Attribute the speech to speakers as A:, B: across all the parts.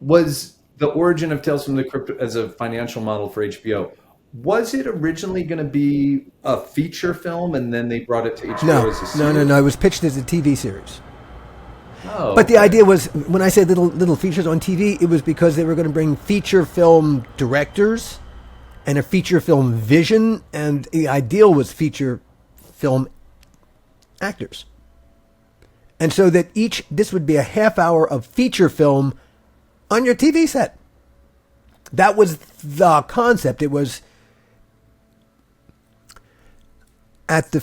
A: was the origin of Tales from the Crypt as a financial model for HBO. Was it originally going to be a feature film, and then they brought it to HBO as a series?
B: No. It was pitched as a TV series.
A: Oh,
B: But the
A: okay.
B: idea was, when I said little features on TV, it was because they were going to bring feature film directors and a feature film vision, and the ideal was feature film actors. And so that this would be a half hour of feature film on your TV set. That was the concept. It was at the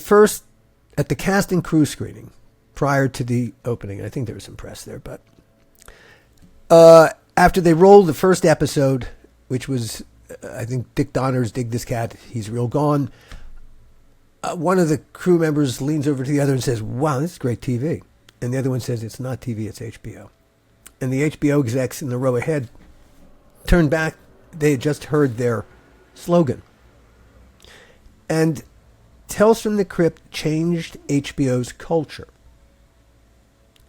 B: cast and crew screening prior to the opening. I think there was some press there, but after they rolled the first episode, which was, I think, Dick Donner's Dig This Cat, He's Real Gone, one of the crew members leans over to the other and says, "Wow, this is great TV." And the other one says, "It's not TV, it's HBO." And the HBO execs in the row ahead turned back. They had just heard their slogan. And Tales from the Crypt changed HBO's culture.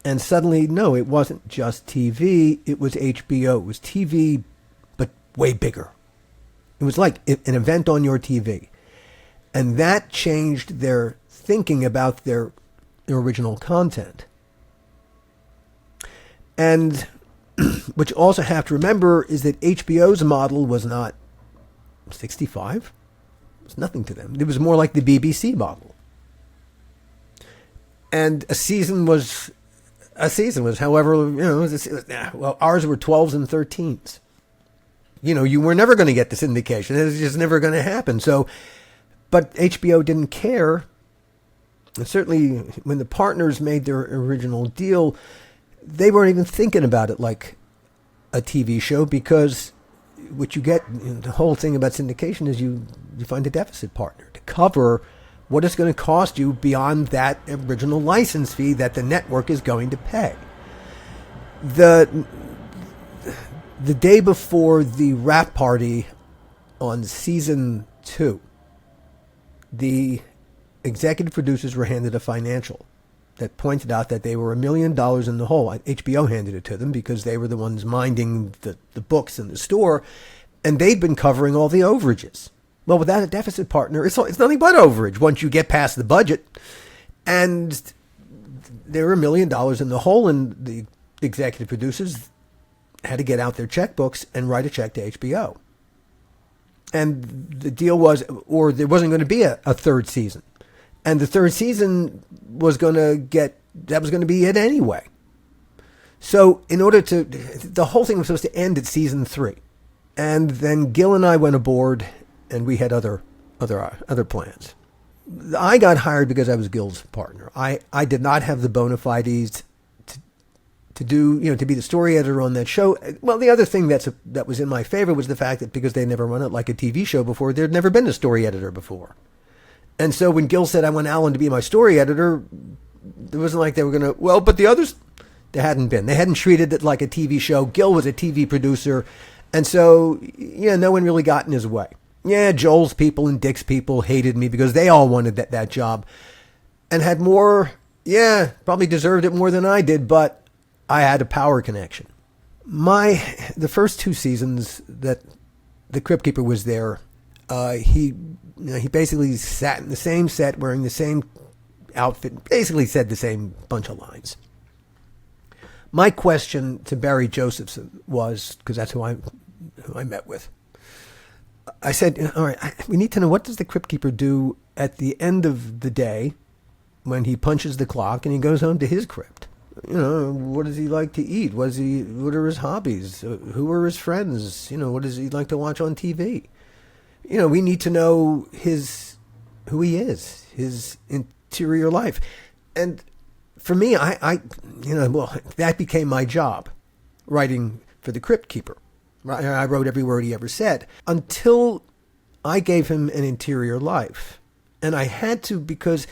B: And suddenly, no, it wasn't just TV, it was HBO. It was TV, but way bigger. It was like an event on your TV. And that changed their thinking about their original content. And what you also have to remember is that HBO's model was not 65. It was nothing to them. It was more like the BBC model. And a season was however, well, ours were 12s and 13s. You were never going to get the syndication. It was just never going to happen. So, but HBO didn't care. And certainly when the partners made their original deal, they weren't even thinking about it like a TV show, because what you get, the whole thing about syndication is you find a deficit partner to cover what it's going to cost you beyond that original license fee that the network is going to pay. The day before the wrap party on season 2, the executive producers were handed a financial that pointed out that they were $1 million in the hole. HBO handed it to them because they were the ones minding the books in the store, and they'd been covering all the overages. Well, without a deficit partner, it's nothing but overage once you get past the budget. And they were $1 million in the hole, and the executive producers had to get out their checkbooks and write a check to HBO. And the deal was, or there wasn't going to be a third season. And the third season was going to be it anyway. So the whole thing was supposed to end at season 3. And then Gil and I went aboard, and we had other plans. I got hired because I was Gil's partner. I did not have the bona fides to be the story editor on that show. Well, the other thing that was in my favor was the fact that because they never run it like a TV show before, there'd never been a story editor before. And so when Gil said, "I want Alan to be my story editor," it wasn't like they were going to, but the others, they hadn't been. They hadn't treated it like a TV show. Gil was a TV producer. And so, no one really got in his way. Yeah, Joel's people and Dick's people hated me because they all wanted that job and had more, probably deserved it more than I did, but I had a power connection. The first 2 seasons that the Crypt Keeper was there, he basically sat in the same set wearing the same outfit, basically said the same bunch of lines. My question to Barry Josephson was, because that's who I met with, I said, all right, we need to know, what does the Crypt Keeper do at the end of the day when he punches the clock and he goes home to his crypt? What does he like to eat? What are his hobbies? Who are his friends? What does he like to watch on TV? We need to know who he is, his interior life. And for me, that became my job, writing for the Crypt Keeper. I wrote every word he ever said until I gave him an interior life. And I had to, because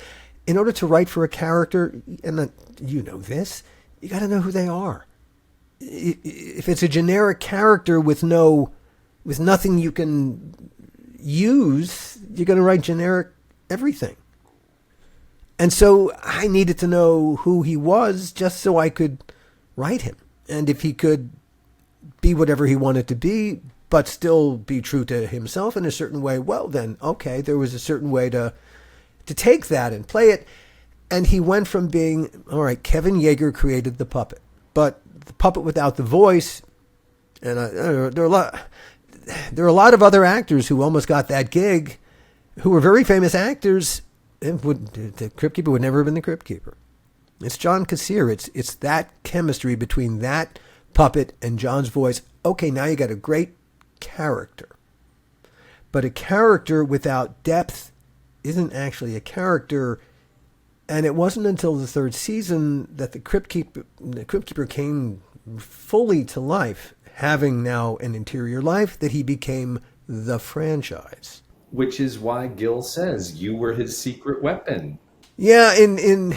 B: in order to write for a character, and you know this, you got to know who they are. If it's a generic character with nothing you can use, you're going to write generic everything. And so I needed to know who he was just so I could write him. And if he could be whatever he wanted to be, but still be true to himself in a certain way. Well, then, okay, there was a certain way to take that and play it. And he went from being, all right, Kevin Yeager created the puppet, but the puppet without the voice, and there are a lot of other actors who almost got that gig, who were very famous actors, and the Crypt Keeper would never have been the Crypt Keeper. It's John Kassir. It's that chemistry between that puppet and John's voice. Okay, now you got a great character. But a character without depth isn't actually a character. And it wasn't until the third season that the Crypt Keeper came fully to life, having now an interior life, that he became the franchise.
A: Which is why Gil says you were his secret weapon.
B: Yeah, in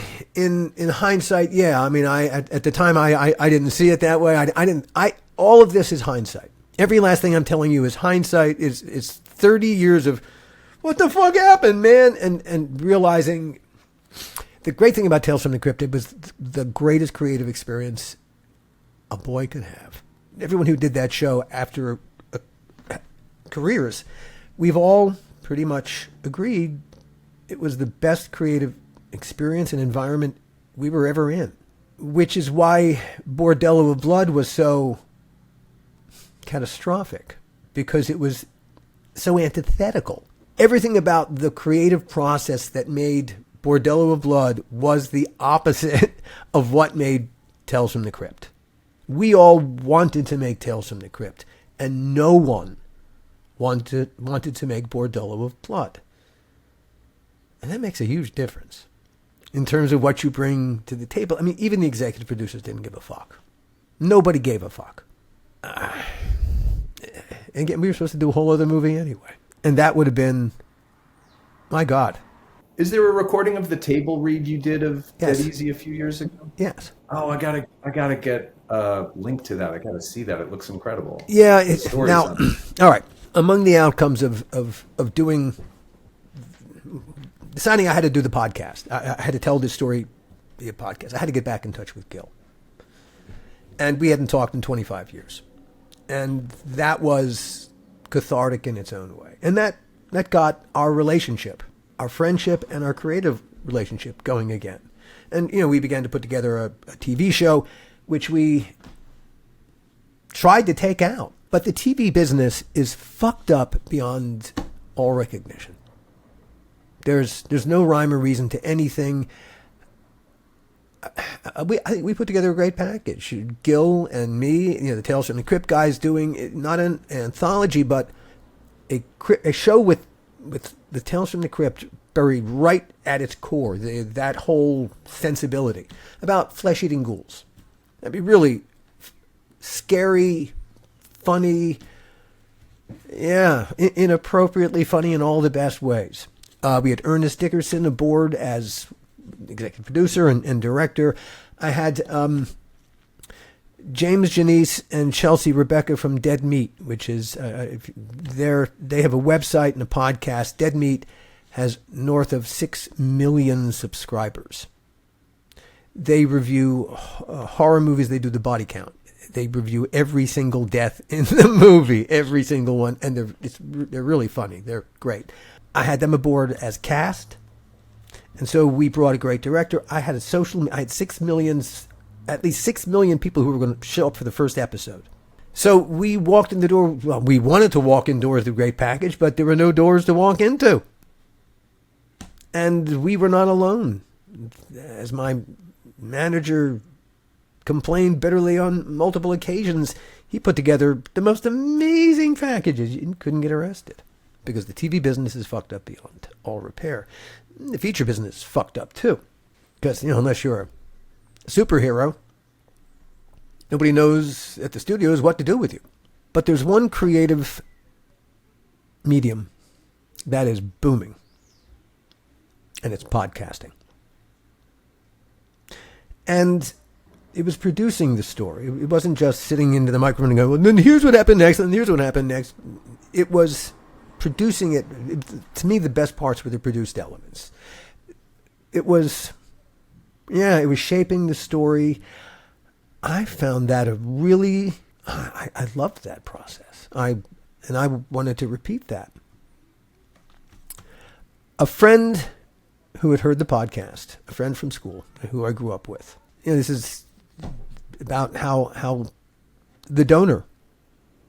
B: hindsight, yeah. I mean, at the time I didn't see it that way. All of this is hindsight. Every last thing I'm telling you is hindsight. It's 30 years of what the fuck happened, man, and realizing the great thing about Tales from the Crypt, it was the greatest creative experience a boy could have. Everyone who did that show after careers, we've all pretty much agreed it was the best creative experience and environment we were ever in, which is why Bordello of Blood was so catastrophic, because it was so antithetical. Everything about the creative process that made Bordello of Blood was the opposite of what made Tales from the Crypt. We all wanted to make Tales from the Crypt, and no one wanted to make Bordello of Blood. And that makes a huge difference in terms of what you bring to the table. I mean, even the executive producers didn't give a fuck. Nobody gave a fuck. And again, we were supposed to do a whole other movie anyway. And that would have been, my God.
A: Is there a recording of the table read you did of
B: Yes.
A: Dead Easy a few years ago?
B: Yes.
A: Oh, I gotta get a link to that. I gotta see that. It looks incredible.
B: Yeah.
A: Now,
B: all right. Among the outcomes of doing, deciding I had to do the podcast, I had to tell this story via podcast. I had to get back in touch with Gil. And we hadn't talked in 25 years. And that was cathartic in its own way. And that got our relationship, our friendship, and our creative relationship going again. And, we began to put together a TV show, which we tried to take out. But the TV business is fucked up beyond all recognition. There's no rhyme or reason to anything. I think we put together a great package. Gil and me, the Tales from the Crypt guys, doing not an anthology, but a show with the Tales from the Crypt buried right at its core. That whole sensibility about flesh-eating ghouls. That'd be really scary, funny, inappropriately funny in all the best ways. We had Ernest Dickerson aboard as executive producer and director. I had James Janice and Chelsea Rebecca from Dead Meat, which is they have a website and a podcast. Dead Meat has north of 6 million subscribers. They review horror movies. They do the body count. They review every single death in the movie, every single one, and they're really funny. They're great. I had them aboard as cast. And so we brought a great director. I had 6 million, at least 6 million people who were going to show up for the first episode. So we walked in the door. Well, we wanted to walk indoors with a great package, but there were no doors to walk into. And we were not alone. As my manager complained bitterly on multiple occasions, he put together the most amazing packages. You couldn't get arrested because the TV business is fucked up beyond all repair. The feature business is fucked up too, because unless you're a superhero, nobody knows at the studios what to do with you. But there's one creative medium that is booming, and it's podcasting. And it was producing the story. It wasn't just sitting into the microphone and going, well, then here's what happened next, and here's what happened next. It was producing it. To me, the best parts were the produced elements. It was shaping the story. I found that a really I loved that process. And I wanted to repeat that. A friend who had heard the podcast, a friend from school who I grew up with. This is about how the donor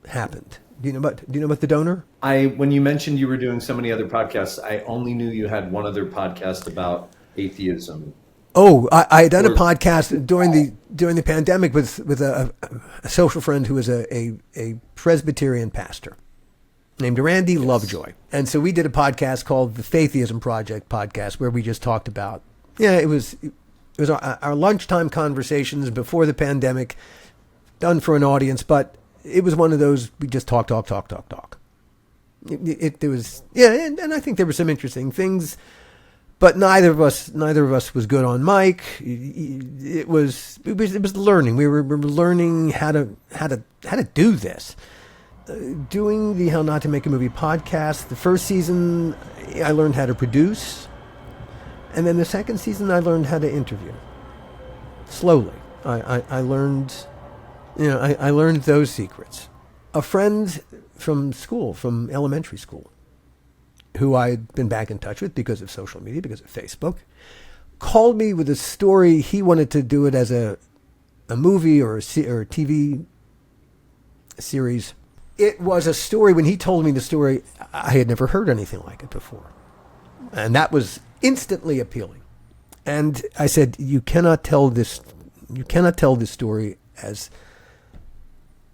B: happened. Do you know about the donor?
A: When you mentioned you were doing so many other podcasts, I only knew you had one other podcast about atheism.
B: Oh, I had done a podcast during the pandemic with a social friend who was a Presbyterian pastor named Randy Lovejoy. And so we did a podcast called the Fatheism Project podcast, where we just talked about, it was our lunchtime conversations before the pandemic, done for an audience, but it was one of those, we just talk. There was, and I think there were some interesting things, but neither of us was good on mic. It was learning. We were learning how to do this. Doing the How Not to Make a Movie podcast, the first season, I learned how to produce. And then the second season, I learned how to interview. Slowly. I learned, I learned those secrets. A friend from school, from elementary school, who I'd been back in touch with because of social media, because of Facebook, called me with a story. He wanted to do it as a movie or a TV series. It was a story, when he told me the story, I had never heard anything like it before. And that was instantly appealing. And I said, you cannot tell this story as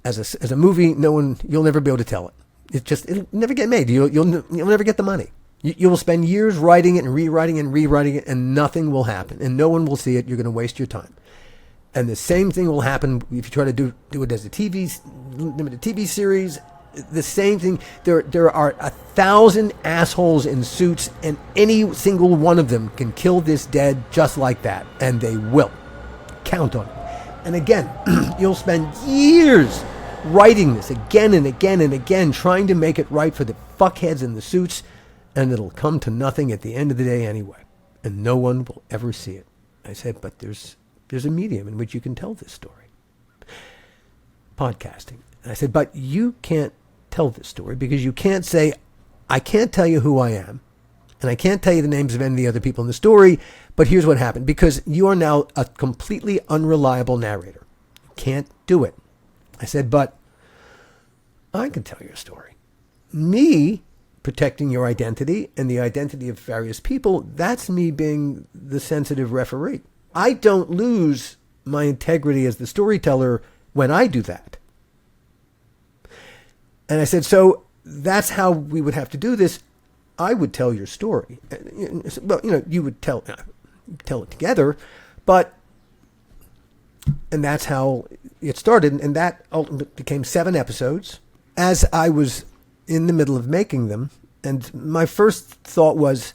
B: a movie. You'll never be able to tell it. It'll never get made. You'll never get the money. You will spend years writing it and rewriting it, and nothing will happen, and no one will see it. You're going to waste your time. And the same thing will happen if you try to do it as a limited TV series. The same thing. There are 1,000 assholes in suits, and any single one of them can kill this dead just like that, and they will. Count on it. And again, you'll spend years writing this again and again and again, trying to make it right for the fuckheads in the suits, and it'll come to nothing at the end of the day anyway, and no one will ever see it. I said, but there's a medium in which you can tell this story. Podcasting. And I said, but you can't tell this story because you can't say, I can't tell you who I am, and I can't tell you the names of any of the other people in the story, but here's what happened, because you are now a completely unreliable narrator. You can't do it. I said, but I can tell your story. Me protecting your identity and the identity of various people, that's me being the sensitive referee. I don't lose my integrity as the storyteller when I do that. And I said, so that's how we would have to do this. I would tell your story. Well, you would tell it together, and that's how it started. And that ultimately became 7 episodes. As I was in the middle of making them, and my first thought was,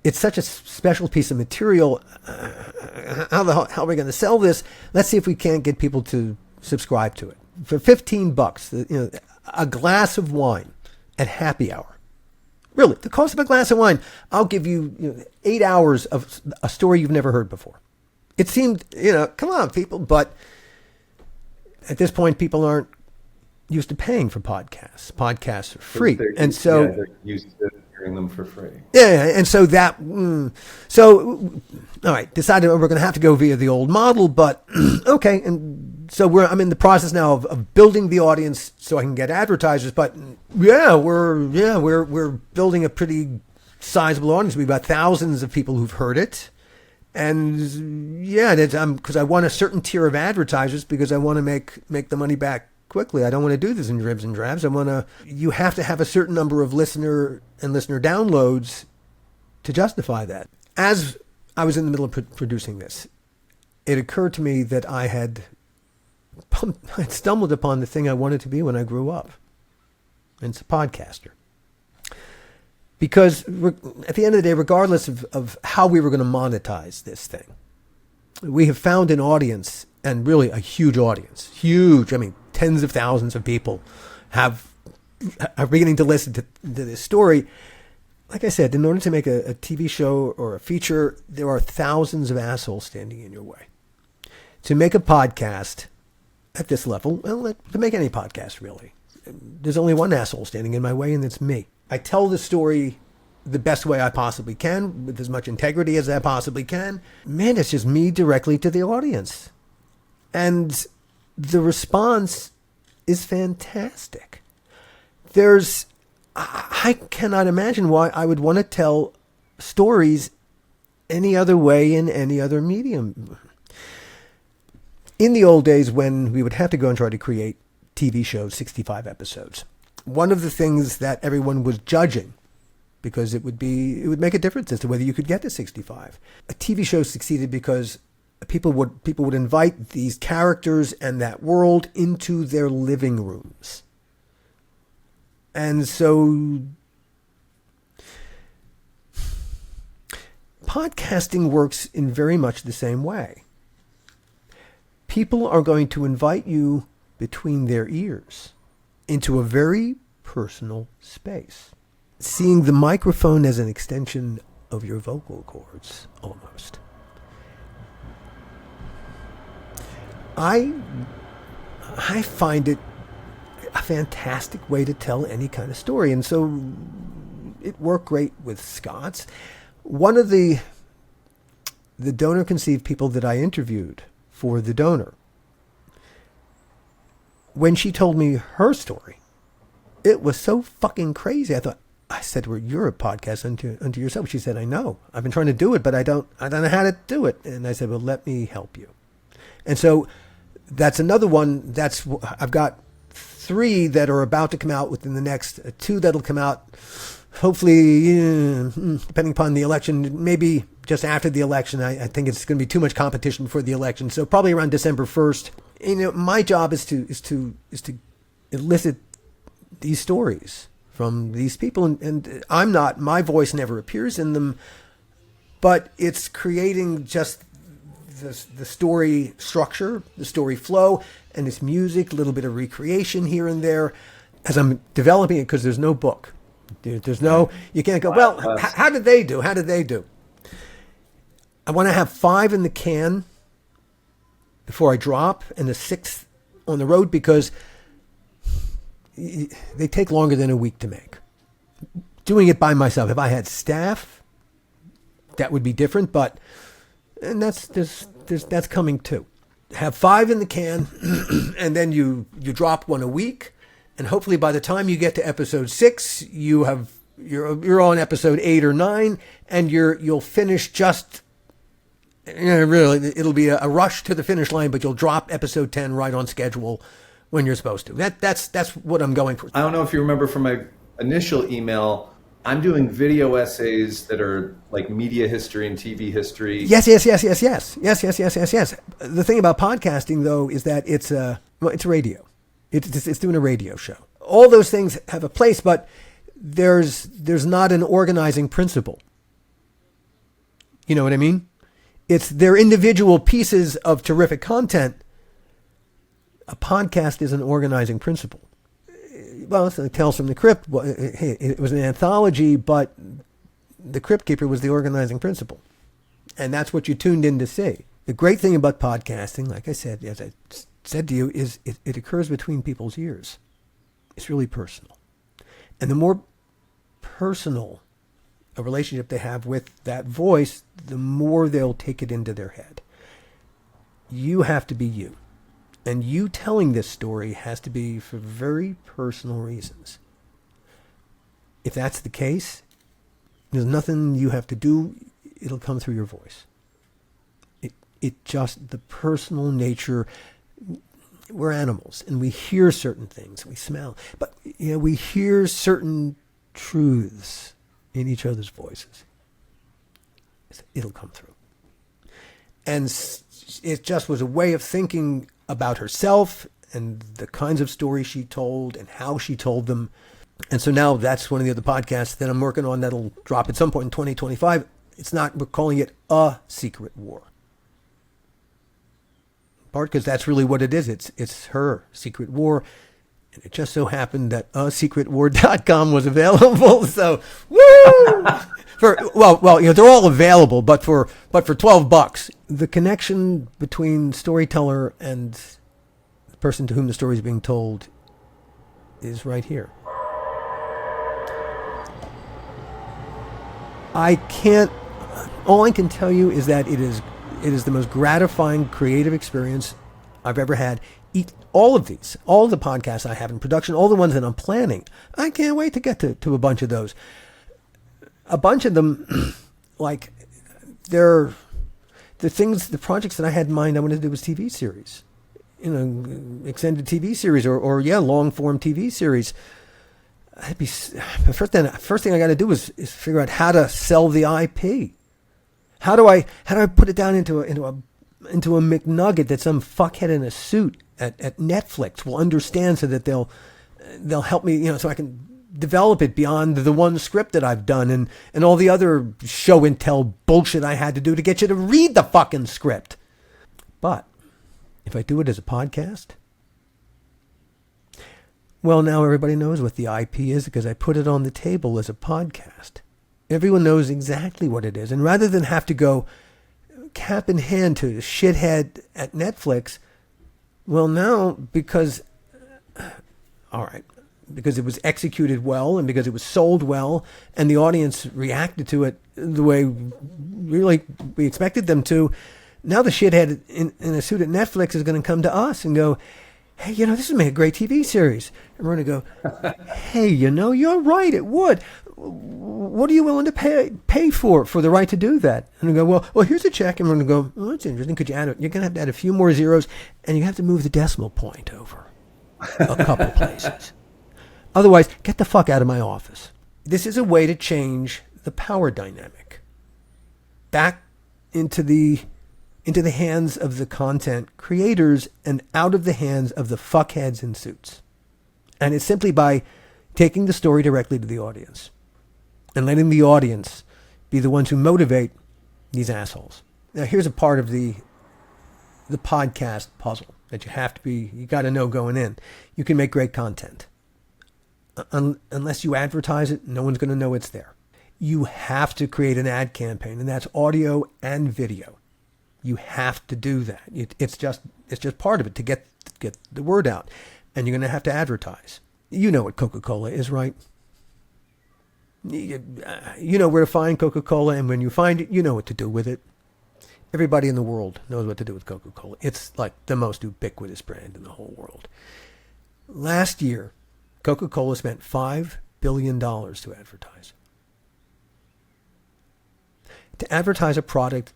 B: it's such a special piece of material. How are we going to sell this? Let's see if we can't get people to subscribe to it. For $15, a glass of wine at happy hour. Really, the cost of a glass of wine, I'll give you 8 hours of a story you've never heard before. It seemed, come on, people. But at this point, people aren't used to paying for podcasts. Podcasts are free. And so...
A: they're used to hearing them for free.
B: Yeah, and so all right, decided we're going to have to go via the old model, but okay. And so I'm in the process now of building the audience so I can get advertisers. But we're building a pretty sizable audience. We've got thousands of people who've heard it, and because I want a certain tier of advertisers because I want to make the money back quickly. I don't want to do this in dribs and drabs. You have to have a certain number of listener downloads to justify that. As I was in the middle of producing this, it occurred to me that I had stumbled upon the thing I wanted to be when I grew up. And it's a podcaster. Because at the end of the day, regardless of how we were going to monetize this thing, we have found an audience, and really a huge audience. Huge. I mean, tens of thousands of people are beginning to listen to this story. Like I said, in order to make a TV show or a feature, there are thousands of assholes standing in your way. To make a podcast, at this level, well, to make any podcast, really. There's only one asshole standing in my way, and it's me. I tell the story the best way I possibly can, with as much integrity as I possibly can. Man, it's just me directly to the audience. And the response is fantastic. I cannot imagine why I would want to tell stories any other way in any other medium. In the old days when we would have to go and try to create TV shows, 65 episodes, one of the things that everyone was judging, because it would make a difference as to whether you could get to 65. A TV show succeeded because people would invite these characters and that world into their living rooms. And so podcasting works in very much the same way. People are going to invite you between their ears into a very personal space, seeing the microphone as an extension of your vocal cords, almost. I find it a fantastic way to tell any kind of story, and so it worked great with Scott's. One of the donor-conceived people that I interviewed for The Donor, when she told me her story, it was so fucking crazy. I said to her, "You're a podcast unto yourself." She said, "I know. I've been trying to do it, but I don't know how to do it." And I said, "Well, let me help you." And so that's another one. I've got 3 that are about to come out within the next 2 that'll come out, hopefully, depending upon the election, maybe just after the election. I think it's going to be too much competition before the election, so probably around December 1st. My job is to elicit these stories from these people, and my voice never appears in them, but it's creating just the story structure, the story flow, and its music, a little bit of recreation here and there as I'm developing it, because there's no book. There's no, you can't go, well, how did they do? How did they do? I want to have 5 in the can before I drop, and the 6th on the road, because they take longer than a week to make. Doing it by myself, if I had staff, that would be different, and that's coming too. Have 5 in the can, and then you drop 1 a week, and hopefully by the time you get to episode 6, you're on episode 8 or 9, and you'll finish just. Really, it'll be a rush to the finish line, but you'll drop episode 10 right on schedule when you're supposed to. That's what I'm going for.
A: I don't know if you remember from my initial email, I'm doing video essays that are like media history and TV history.
B: Yes. The thing about podcasting, though, is that it's radio. It's doing a radio show. All those things have a place, but there's not an organizing principle. You know what I mean? They're individual pieces of terrific content. A podcast is an organizing principle. Well, it's Tales from the Crypt. Well, it was an anthology, but the Crypt Keeper was the organizing principle. And that's what you tuned in to see. The great thing about podcasting, like I said, as I said to you, is it occurs between people's ears. It's really personal. And the more personal a relationship they have with that voice, the more they'll take it into their head. You have to be you. And you telling this story has to be for very personal reasons. If that's the case, there's nothing you have to do. It'll come through your voice. It just, the personal nature. We're animals, and we hear certain things. We smell. But we hear certain truths in each other's voices. It'll come through. And it just was a way of thinking about herself and the kinds of stories she told and how she told them. And so now that's one of the other podcasts that I'm working on that'll drop at some point in 2025. We're calling it A Secret War. Part because that's really what it is. It's her secret war. And it just so happened that asecretwar.com was available. So, woo! They're all available, but for $12, the connection between storyteller and person to whom the story is being told is right here. All I can tell you is that it is the most gratifying creative experience I've ever had. All of the podcasts I have in production, all the ones that I'm planning, I can't wait to get to a bunch of those. A bunch of them, like, they're the projects that I had in mind I wanted to do was TV series. Extended TV series or long form TV series. The first thing I got to do is figure out how to sell the IP. How do I put it down into a McNugget that some fuckhead in a suit at Netflix will understand, so that they'll help me, so I can develop it beyond the one script that I've done and all the other show and tell bullshit I had to do to get you to read the fucking script. But if I do it as a podcast, well, now everybody knows what the IP is because I put it on the table as a podcast. Everyone knows exactly what it is. And rather than have to go cap in hand to the shithead at Netflix, well, now because it was executed well and because it was sold well and the audience reacted to it the way really we expected them to, now the shithead in a suit at Netflix is going to come to us and go, hey, this would make a great TV series. And we're going to go, hey, you're right, it would. What are you willing to pay for the right to do that? And we go, well, here's a check. And we're going to go, well, that's interesting. Could you add it? You're going to have to add a few more zeros, and you have to move the decimal point over a couple places. Otherwise, get the fuck out of my office. This is a way to change the power dynamic back into the hands of the content creators and out of the hands of the fuckheads in suits. And it's simply by taking the story directly to the audience and letting the audience be the ones who motivate these assholes. Now, here's a part of the podcast puzzle that you got to know going in. You can make great content. Unless you advertise it, no one's going to know it's there. You have to create an ad campaign, and that's audio and video. You have to do that. It's just part of it to get the word out, and you're going to have to advertise. You know what Coca-Cola is, right? You know where to find Coca-Cola, and when you find it, you know what to do with it. Everybody in the world knows what to do with Coca-Cola. It's like the most ubiquitous brand in the whole world. Last year, Coca-Cola spent $5 billion to advertise. To advertise a product,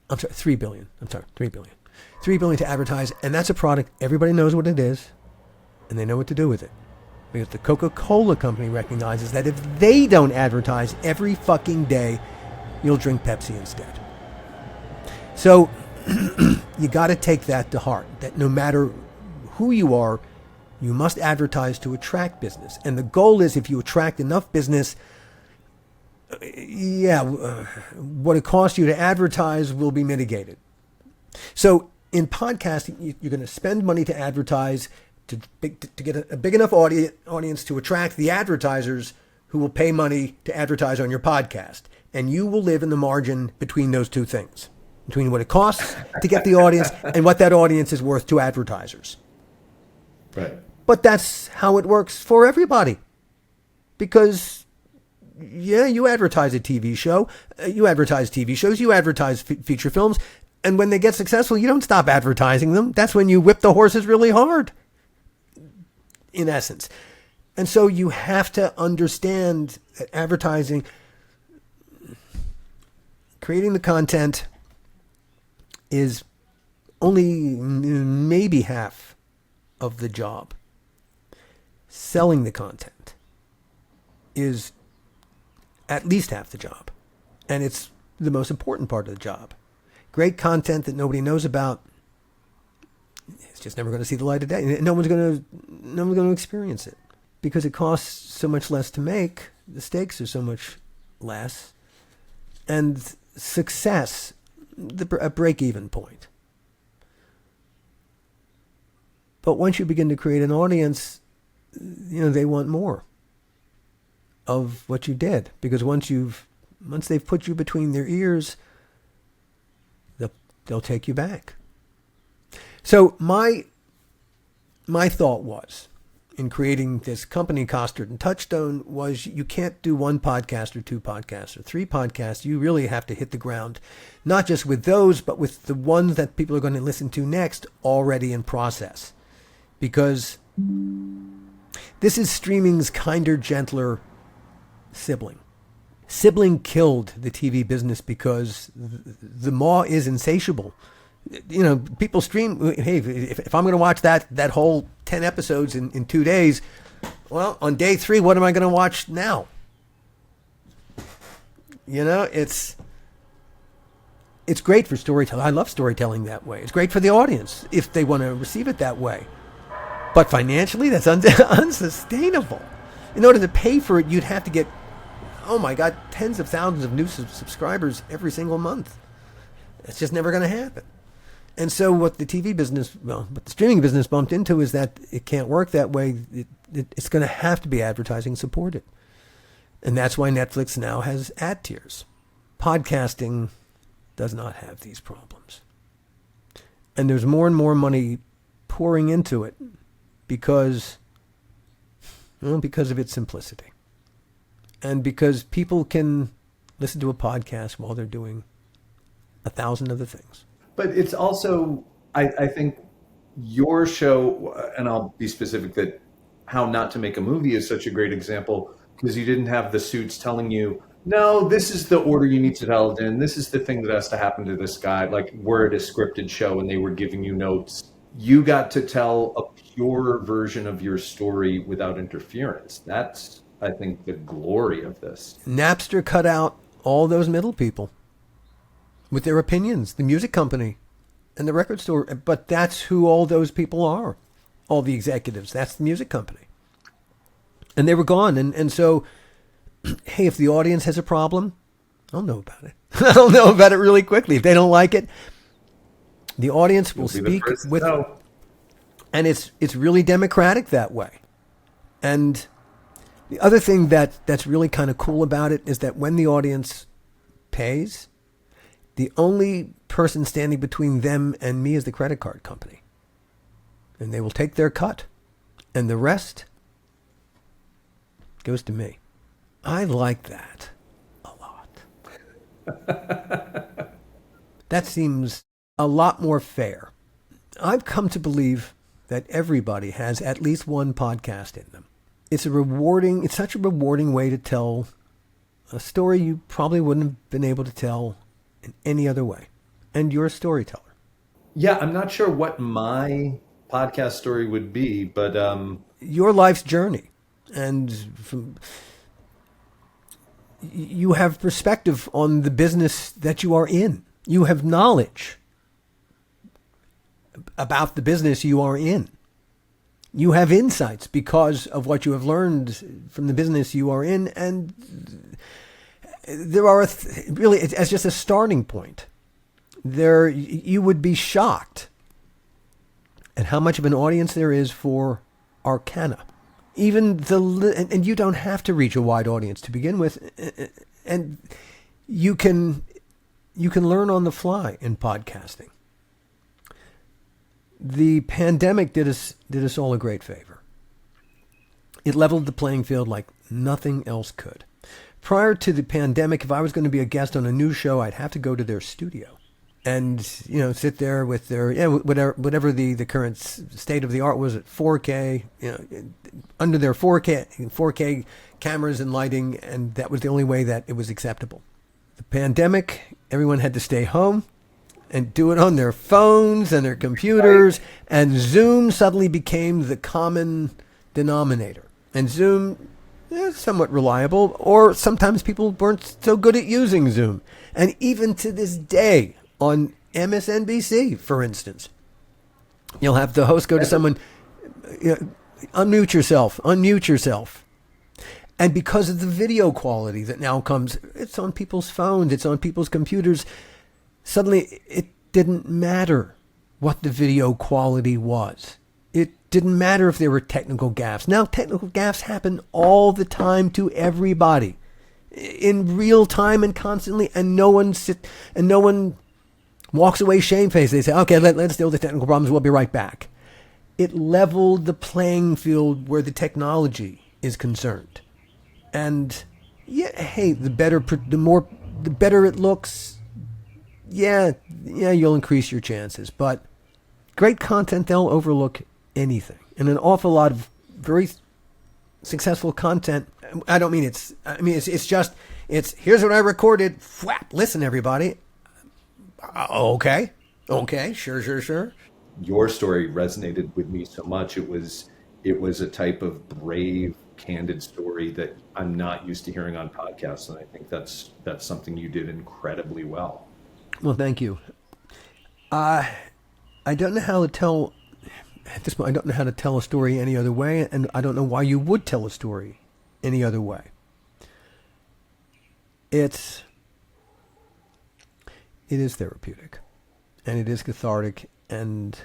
B: $3 billion. $3 billion. $3 billion to advertise, and that's a product everybody knows what it is, and they know what to do with it. Because the Coca-Cola company recognizes that if they don't advertise every fucking day, you'll drink Pepsi instead. So you got to take that to heart, that no matter who you are, you must advertise to attract business. And the goal is, if you attract enough business, what it costs you to advertise will be mitigated. So in podcasting, you're going to spend money to advertise to get a big enough audience to attract the advertisers who will pay money to advertise on your podcast. And you will live in the margin between those two things, between what it costs to get the audience and what that audience is worth to advertisers.
A: Right.
B: But that's how it works for everybody. Because, you advertise a TV show, you advertise TV shows, you advertise feature films, and when they get successful, you don't stop advertising them. That's when you whip the horses really hard, in essence. And so you have to understand that advertising, creating the content, is only maybe half of the job. Selling the content is at least half the job. And it's the most important part of the job. Great content that nobody knows about, it's just never going to see the light of day. No one's going to experience it because it costs so much less to make. The stakes are so much less. And success, a break-even point. But once you begin to create an audience, they want more of what you did, because once they've put you between their ears, they'll take you back. So my my thought was in creating this company, Costard and Touchstone, was you can't do one podcast or two podcasts or three podcasts. You really have to hit the ground, not just with those, but with the ones that people are going to listen to next already in process. Because this is streaming's kinder, gentler sibling. Sibling killed the TV business because the maw is insatiable. You know, people stream. Hey, if I'm going to watch that whole 10 episodes in 2 days, well, on day 3, what am I going to watch now? You know, it's great for storytelling. I love storytelling that way. It's great for the audience if they want to receive it that way. But financially, that's unsustainable. In order to pay for it, you'd have to get, oh my God, tens of thousands of new subscribers every single month. It's just never going to happen. And so what the TV business, what the streaming business bumped into is that it can't work that way. It's going to have to be advertising supported. And that's why Netflix now has ad tiers. Podcasting does not have these problems. And there's more and more money pouring into it because of its simplicity. And because people can listen to a podcast while they're doing 1,000 other things.
A: But it's also, I think, your show, and I'll be specific that How Not to Make a Movie is such a great example because you didn't have the suits telling you, no, this is the order you need to tell it in. This is the thing that has to happen to this guy. Like, we're at a scripted show and they were giving you notes. You got to tell a pure version of your story without interference. That's, I think, the glory of this.
B: Napster cut out all those middle people with their opinions, the music company and the record store. But that's who all those people are, all the executives. That's the music company. And they were gone. And so, hey, if the audience has a problem, I'll know about it. I'll know about it really quickly. If they don't like it, the audience will speak with it. And it's really democratic that way. And the other thing that's really kind of cool about it is that when the audience pays, the only person standing between them and me is the credit card company. And they will take their cut. And the rest goes to me. I like that a lot. That seems a lot more fair. I've come to believe that everybody has at least one podcast in them. It's such a rewarding way to tell a story you probably wouldn't have been able to tell in any other way. And you're a storyteller.
A: Yeah, I'm not sure what my podcast story would be, but
B: your life's journey. And you have perspective on the business that you are in. You have knowledge about the business you are in. You have insights because of what you have learned from the business you are in. And there are, really, as just a starting point, you would be shocked at how much of an audience there is for Arcana. And you don't have to reach a wide audience to begin with. And you can learn on the fly in podcasting. The pandemic did us all a great favor. It leveled the playing field like nothing else could. Prior to the pandemic, if I was going to be a guest on a news show, I'd have to go to their studio and, sit there with their, whatever the current state of the art was at 4K, under their 4K cameras and lighting, and that was the only way that it was acceptable. The pandemic, everyone had to stay home and do it on their phones and their computers, and Zoom suddenly became the common denominator. And Zoom is somewhat reliable, or sometimes people weren't so good at using Zoom. And even to this day, on MSNBC, for instance, you'll have the host go to someone, unmute yourself. And because of the video quality that now comes, it's on people's phones, it's on people's computers. Suddenly, it didn't matter what the video quality was. It didn't matter if there were technical gaffes. Now, technical gaffes happen all the time to everybody, in real time and constantly, and no one walks away shamefaced. They say, "Okay, let's deal with the technical problems. We'll be right back." it leveled the playing field where the technology is concerned. And yeah, hey, the better it looks, yeah, you'll increase your chances. But great content, they'll overlook anything. And an awful lot of very successful content, it's just, here's what I recorded, whap, listen everybody. Okay, sure.
A: Your story resonated with me so much. It was a type of brave, candid story that I'm not used to hearing on podcasts, and I think that's something you did incredibly well.
B: Well, thank you. I don't know how to tell at this point. I don't know how to tell a story any other way, and I don't know why you would tell a story any other way. It is therapeutic, and it is cathartic, and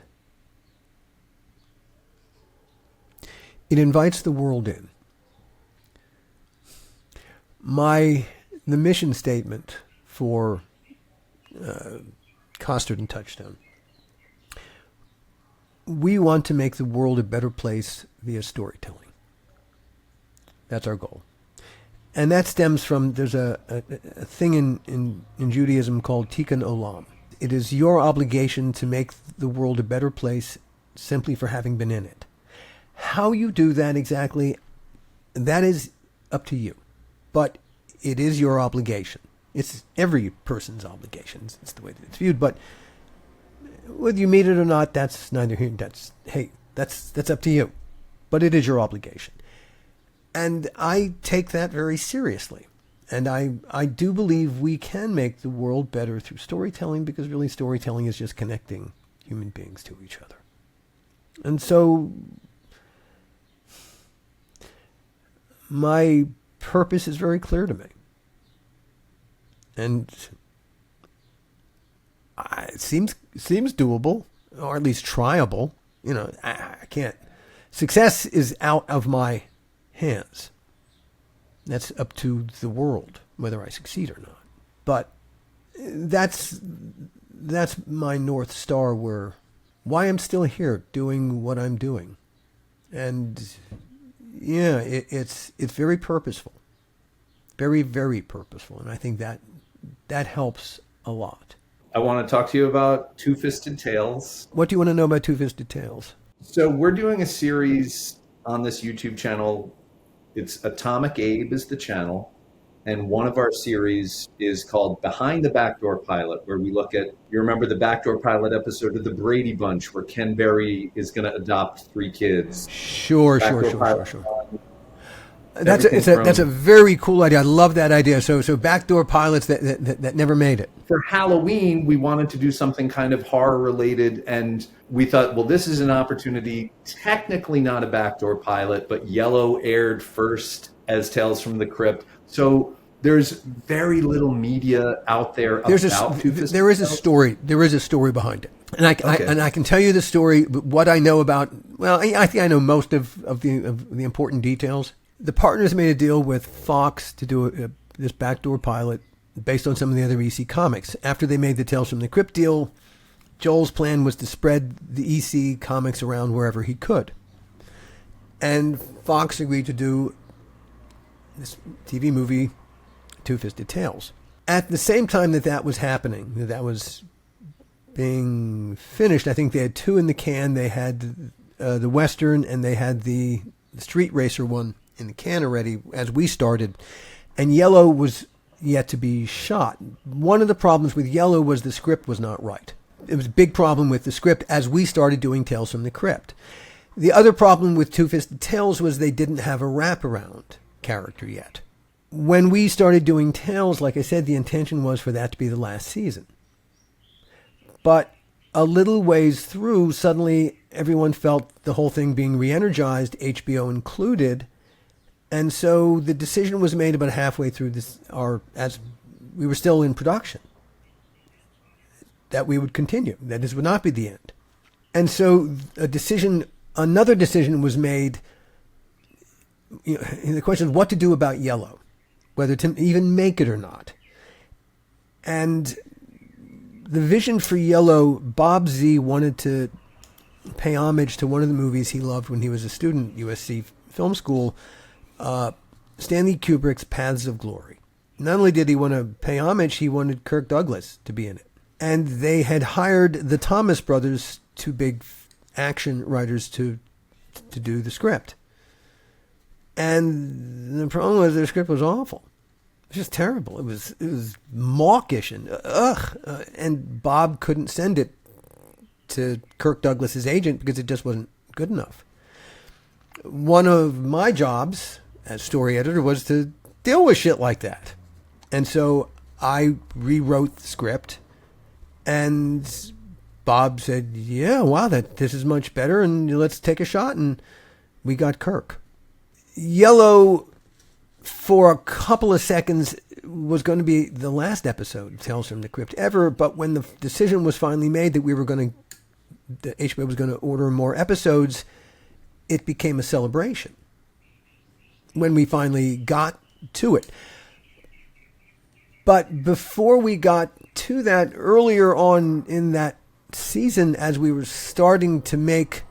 B: it invites the world in. The mission statement for Costard and Touchstone: we want to make the world a better place via storytelling. That's our goal. And that stems from, there's a thing in Judaism called Tikkun Olam. It is your obligation to make the world a better place simply for having been in it. How you do that exactly, that is up to you. But it is your obligation. It's every person's obligation. It's the way that it's viewed. But whether you meet it or not, that's neither here. That's up to you. But it is your obligation. And I take that very seriously. And I do believe we can make the world better through storytelling, because really storytelling is just connecting human beings to each other. And so my purpose is very clear to me. And it seems doable, or at least tryable. I can't. Success is out of my hands. That's up to the world, whether I succeed or not. But that's my North Star, why I'm still here doing what I'm doing. And yeah, it's very purposeful. Very, very purposeful. And I think that helps a lot.
A: I want to talk to you about Two-Fisted Tales.
B: What do you want to know about Two-Fisted Tales?
A: So we're doing a series on this YouTube channel. It's Atomic Abe is the channel. And one of our series is called Behind the Backdoor Pilot, where we look at, you remember the Backdoor Pilot episode of The Brady Bunch, where Ken Berry is going to adopt 3 kids.
B: Sure. That's a very cool idea. I love that idea. So backdoor pilots that never made it.
A: For Halloween, we wanted to do something kind of horror related, and we thought, well, this is an opportunity. Technically not a backdoor pilot, but Yellow aired first as Tales from the Crypt. So there's very little media out there about Two-Fisted
B: There is a story. There is a story behind it. And I can tell you the story. What I know about, well, I think I know most of the important details. The partners made a deal with Fox to do this backdoor pilot based on some of the other EC comics. After they made the Tales from the Crypt deal, Joel's plan was to spread the EC comics around wherever he could. And Fox agreed to do this TV movie, Two-Fisted Tales. At the same time that was happening, that was being finished, I think they had 2 in the can. They had the Western, and they had the Street Racer one in the can already as we started. And Yellow was yet to be shot. One of the problems with Yellow was the script was not right. It was a big problem with the script as we started doing Tales from the Crypt. The other problem with Two-Fisted Tales was they didn't have a wraparound character yet. When we started doing Tales, like I said, the intention was for that to be the last season. But a little ways through, suddenly everyone felt the whole thing being re-energized, HBO included. And so the decision was made about halfway through as we were still in production, that we would continue, that this would not be the end. And so another decision was made. The question is what to do about Yellow, whether to even make it or not. And the vision for Yellow, Bob Z wanted to pay homage to one of the movies he loved when he was a student at USC Film School, Stanley Kubrick's Paths of Glory. Not only did he want to pay homage, he wanted Kirk Douglas to be in it. And they had hired the Thomas brothers, two big action writers, to do the script. And the problem was their script was awful. It was just terrible. It was mawkish and and Bob couldn't send it to Kirk Douglas's agent because it just wasn't good enough. One of my jobs as story editor was to deal with shit like that. And so I rewrote the script, and Bob said, yeah, wow, this is much better, and let's take a shot, and we got Kirk. Yellow, for a couple of seconds, was going to be the last episode of Tales from the Crypt ever, but when the decision was finally made that that HBO was going to order more episodes, it became a celebration when we finally got to it. But before we got to that, earlier on in that season, as we were starting to make,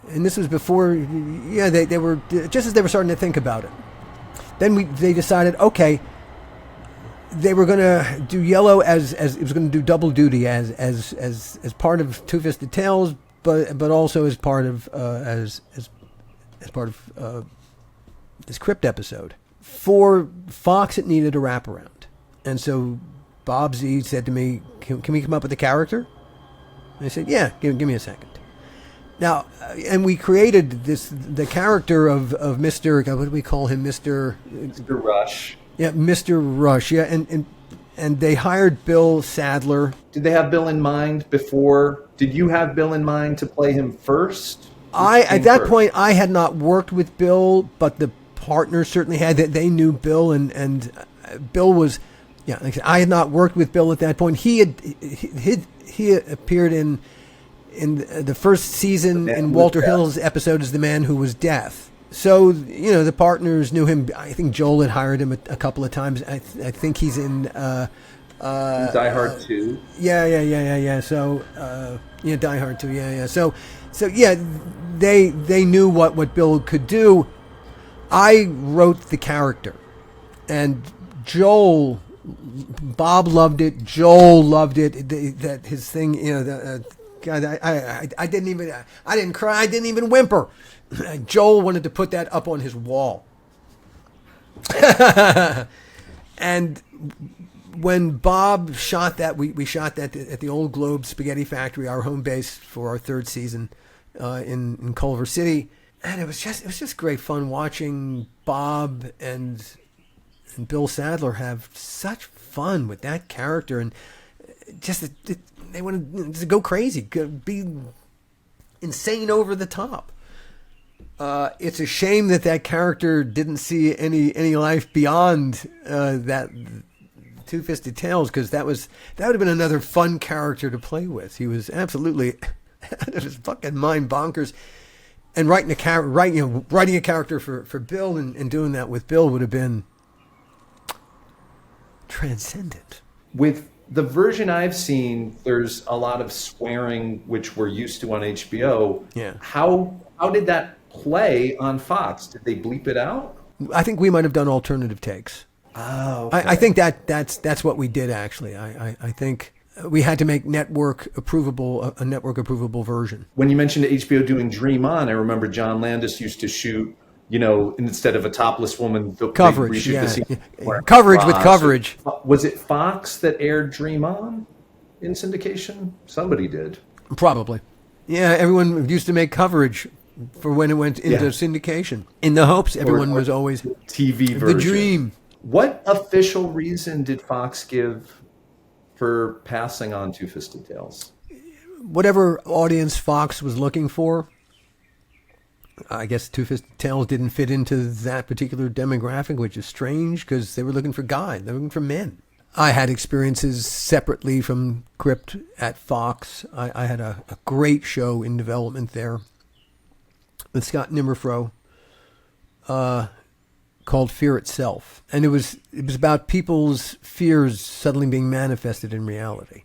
B: and this was before, they were just as they were starting to think about it. Then they decided, okay, they were going to do Yellow as it was going to do double duty as part of Two Fisted Tales, but also as part of as part of this Crypt episode. For Fox, it needed a wraparound. And so Bob Z said to me, can we come up with a character? And I said, yeah, give me a second. Now, and we created the character of Mr. What do we call him? Mr.
A: Rush.
B: Yeah, Mr. Rush. Yeah, and they hired Bill Sadler.
A: Did they have Bill in mind before? Did you have Bill in mind to play him first?
B: At that point, I had not worked with Bill, but the partners certainly had. They knew Bill, and Bill was, like I said, I had not worked with Bill at that point. He appeared in the first season in Walter Hill's episode as the man who was death. So the partners knew him. I think Joel had hired him a couple of times. I think he's in Die
A: Hard 2.
B: Yeah. So Die Hard 2. Yeah. So they knew what Bill could do. I wrote the character, and Bob loved it. Joel loved it. That his thing, God, I didn't cry. I didn't even whimper. Joel wanted to put that up on his wall. And when Bob shot that, we shot that at the Old Globe Spaghetti Factory, our home base for our third season in Culver City. And it was just great fun watching Bob and Bill Sadler have such fun with that character, and just they wanted to go crazy, be insane over the top. It's a shame that character didn't see any life beyond that Two Fisted Tales, because that would have been another fun character to play with. He was absolutely out of his fucking mind, bonkers. And writing a character for Bill and doing that with Bill would have been transcendent.
A: With the version I've seen, there's a lot of swearing, which we're used to on HBO.
B: Yeah.
A: How did that play on Fox? Did they bleep it out?
B: I think we might have done alternative takes.
A: Oh, okay.
B: I think that's what we did, actually. I think we had to make a network approvable version.
A: When you mentioned HBO doing Dream On, I remember John Landis used to shoot, instead of a topless woman,
B: coverage,
A: coverage
B: with coverage.
A: Was it Fox that aired Dream On in syndication? Somebody did.
B: Probably. Yeah, everyone used to make coverage for when it went into syndication, in the hopes everyone was always
A: TV version.
B: The dream.
A: What official reason did Fox give for passing on Two Fisted Tales?
B: Whatever audience Fox was looking for. I guess Two Fisted Tales didn't fit into that particular demographic, which is strange because they were looking for guys. They were looking for men. I had experiences separately from Crypt at Fox. I had a great show in development there with Scott Nimmerfro called Fear Itself. And it was about people's fears suddenly being manifested in reality.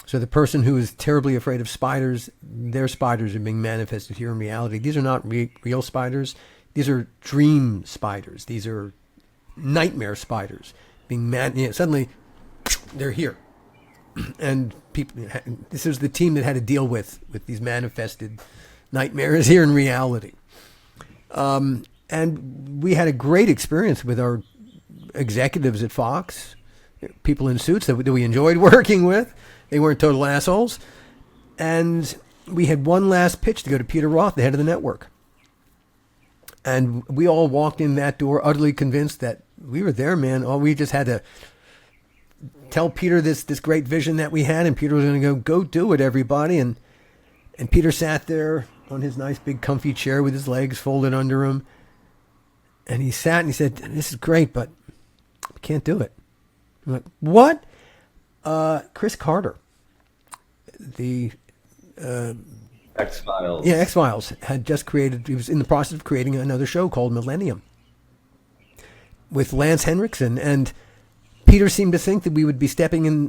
B: So the person who is terribly afraid of spiders, their spiders are being manifested here in reality. These are not real spiders. These are dream spiders. These are nightmare spiders being suddenly they're here. And people, this is the team that had to deal with these manifested nightmares here in reality. And we had a great experience with our executives at Fox, people in suits that we enjoyed working with. They weren't total assholes. And we had one last pitch to go to Peter Roth, the head of the network. And we all walked in that door utterly convinced that we were there, man. Oh, we just had to tell Peter this great vision that we had, and Peter was going to go do it, everybody. And Peter sat there on his nice big comfy chair with his legs folded under him. And he sat and he said, "This is great, but we can't do it." I'm like, "What?" Chris Carter, the
A: X-Files.
B: Yeah, X-Files had just created, he was in the process of creating another show called Millennium with Lance Henriksen, and Peter seemed to think that we would be stepping in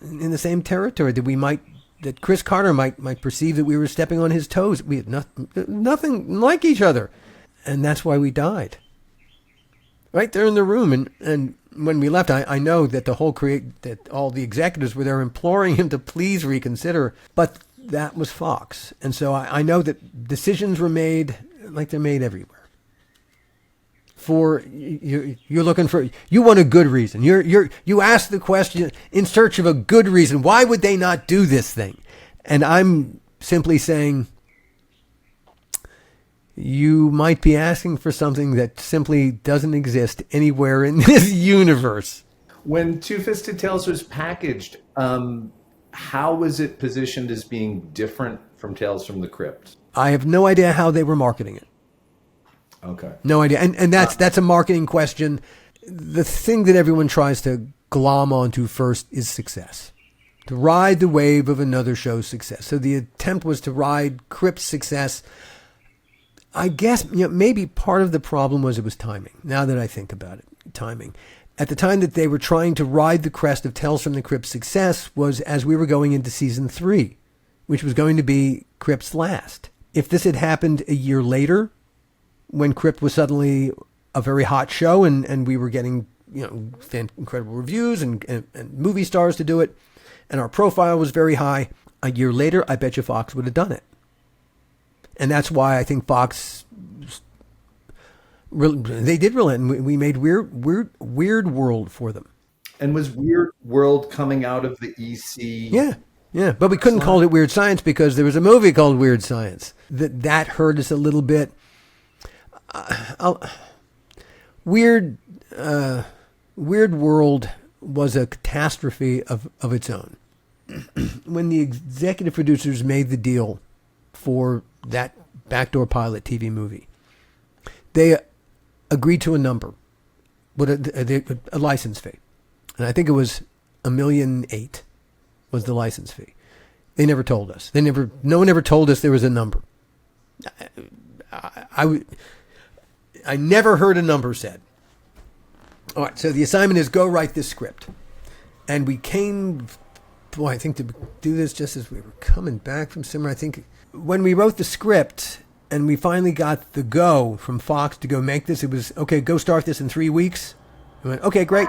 B: the same territory, that Chris Carter might perceive that we were stepping on his toes. We had nothing like each other, and that's why we died. Right there in the room, and when we left, I know that that all the executives were there imploring him to please reconsider, but that was Fox, and so I know that decisions were made like they're made everywhere. You're looking for, you want a good reason. You ask the question in search of a good reason. Why would they not do this thing? And I'm simply saying, you might be asking for something that simply doesn't exist anywhere in this universe.
A: When Two-Fisted Tales was packaged, how was it positioned as being different from Tales from the Crypt?
B: I have no idea how they were marketing it.
A: Okay.
B: No idea. And that's a marketing question. The thing that everyone tries to glom onto first is success. To ride the wave of another show's success. So the attempt was to ride Crypt's success. I guess maybe part of the problem was it was timing. Now that I think about it, timing. At the time that they were trying to ride the crest of Tales from the Crypt's success was as we were going into season 3, which was going to be Crypt's last. If this had happened a year later, when Crypt was suddenly a very hot show and we were getting incredible reviews and movie stars to do it, and our profile was very high, a year later, I bet you Fox would have done it. And that's why I think Fox, they did relent. We made Weird World for them.
A: And was Weird World coming out of the EC?
B: Yeah. But we couldn't call it Weird Science because there was a movie called Weird Science. That hurt us a little bit. Weird World was a catastrophe of its own. When the executive producers made the deal for that backdoor pilot TV movie, they agreed to a number, a license fee. And I think it was $1.8 million was the license fee. They never told us. No one ever told us there was a number. I never heard a number said. All right, so the assignment is go write this script. And we came, I think to do this just as we were coming back from somewhere. I think when we wrote the script and we finally got the go from Fox to go make this, it was, okay, go start this in 3 weeks. We went, okay, great.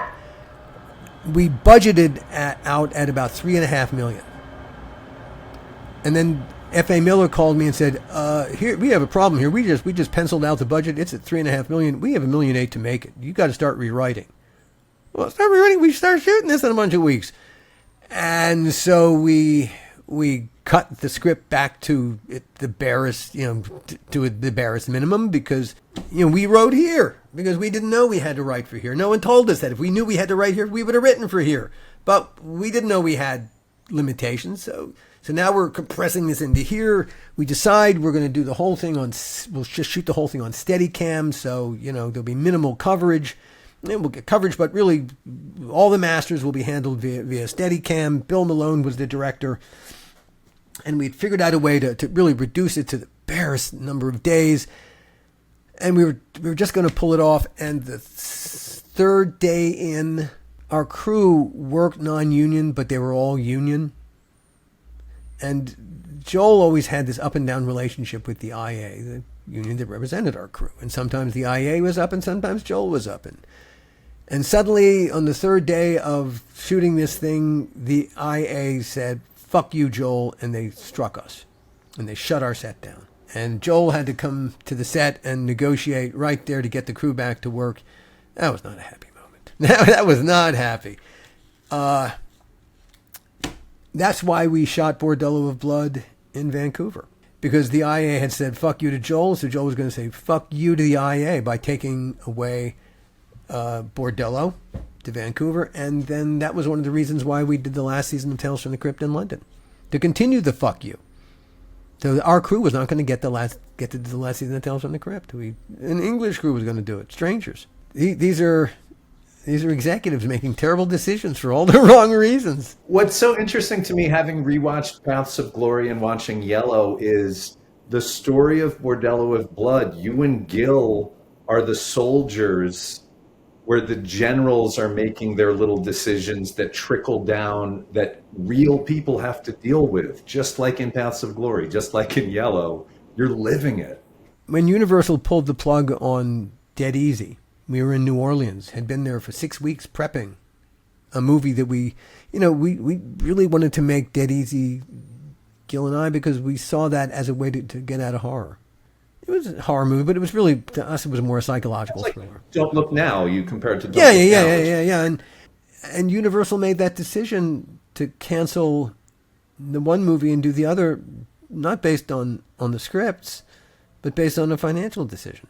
B: We budgeted out at about $3.5 million. And then F.A. Miller called me and said, "Here we have a problem here. We just penciled out the budget. It's at $3.5 million. We have $1.8 million to make it. You got to start rewriting." Well, start rewriting. We start shooting this in a bunch of weeks, and so we cut the script back to the barest, to the barest minimum because we wrote here because we didn't know we had to write for here. No one told us that. If we knew we had to write here, we would have written for here, but we didn't know we had limitations. So now we're compressing this into here. We decide we're going to do the whole thing we'll just shoot the whole thing on Steadicam. So, there'll be minimal coverage. And we'll get coverage, but really all the masters will be handled via Steadicam. Bill Malone was the director. And we'd figured out a way to really reduce it to the barest number of days. And we were just going to pull it off. And the third day in, our crew worked non-union, but they were all union. And Joel always had this up and down relationship with the IA, the union that represented our crew. And sometimes the IA was up and sometimes Joel was up. And suddenly, on the third day of shooting this thing, the IA said, "Fuck you, Joel," and they struck us. And they shut our set down. And Joel had to come to the set and negotiate right there to get the crew back to work. That was not a happy moment. That was not happy. That's why we shot Bordello of Blood in Vancouver. Because the IA had said, "Fuck you" to Joel, so Joel was going to say, "Fuck you" to the IA by taking away Bordello to Vancouver, and then that was one of the reasons why we did the last season of Tales from the Crypt in London, to continue the "fuck you." So our crew was not going to get to do the last season of Tales from the Crypt. An English crew was going to do it. Strangers. These are executives making terrible decisions for all the wrong reasons.
A: What's so interesting to me, having rewatched Paths of Glory and watching Yellow, is the story of Bordello of Blood. You and Gil are the soldiers where the generals are making their little decisions that trickle down, that real people have to deal with, just like in Paths of Glory, just like in Yellow. You're living it.
B: When Universal pulled the plug on Dead Easy, we were in New Orleans, had been there for 6 weeks prepping a movie that we really wanted to make Dead Easy, Gil and I, because we saw that as a way to get out of horror. It was a horror movie, but it was really, to us, it was more a psychological thriller.
A: Don't Look Now, you compared to Don't Look Now.
B: Yeah. And Universal made that decision to cancel the one movie and do the other, not based on the scripts, but based on a financial decision.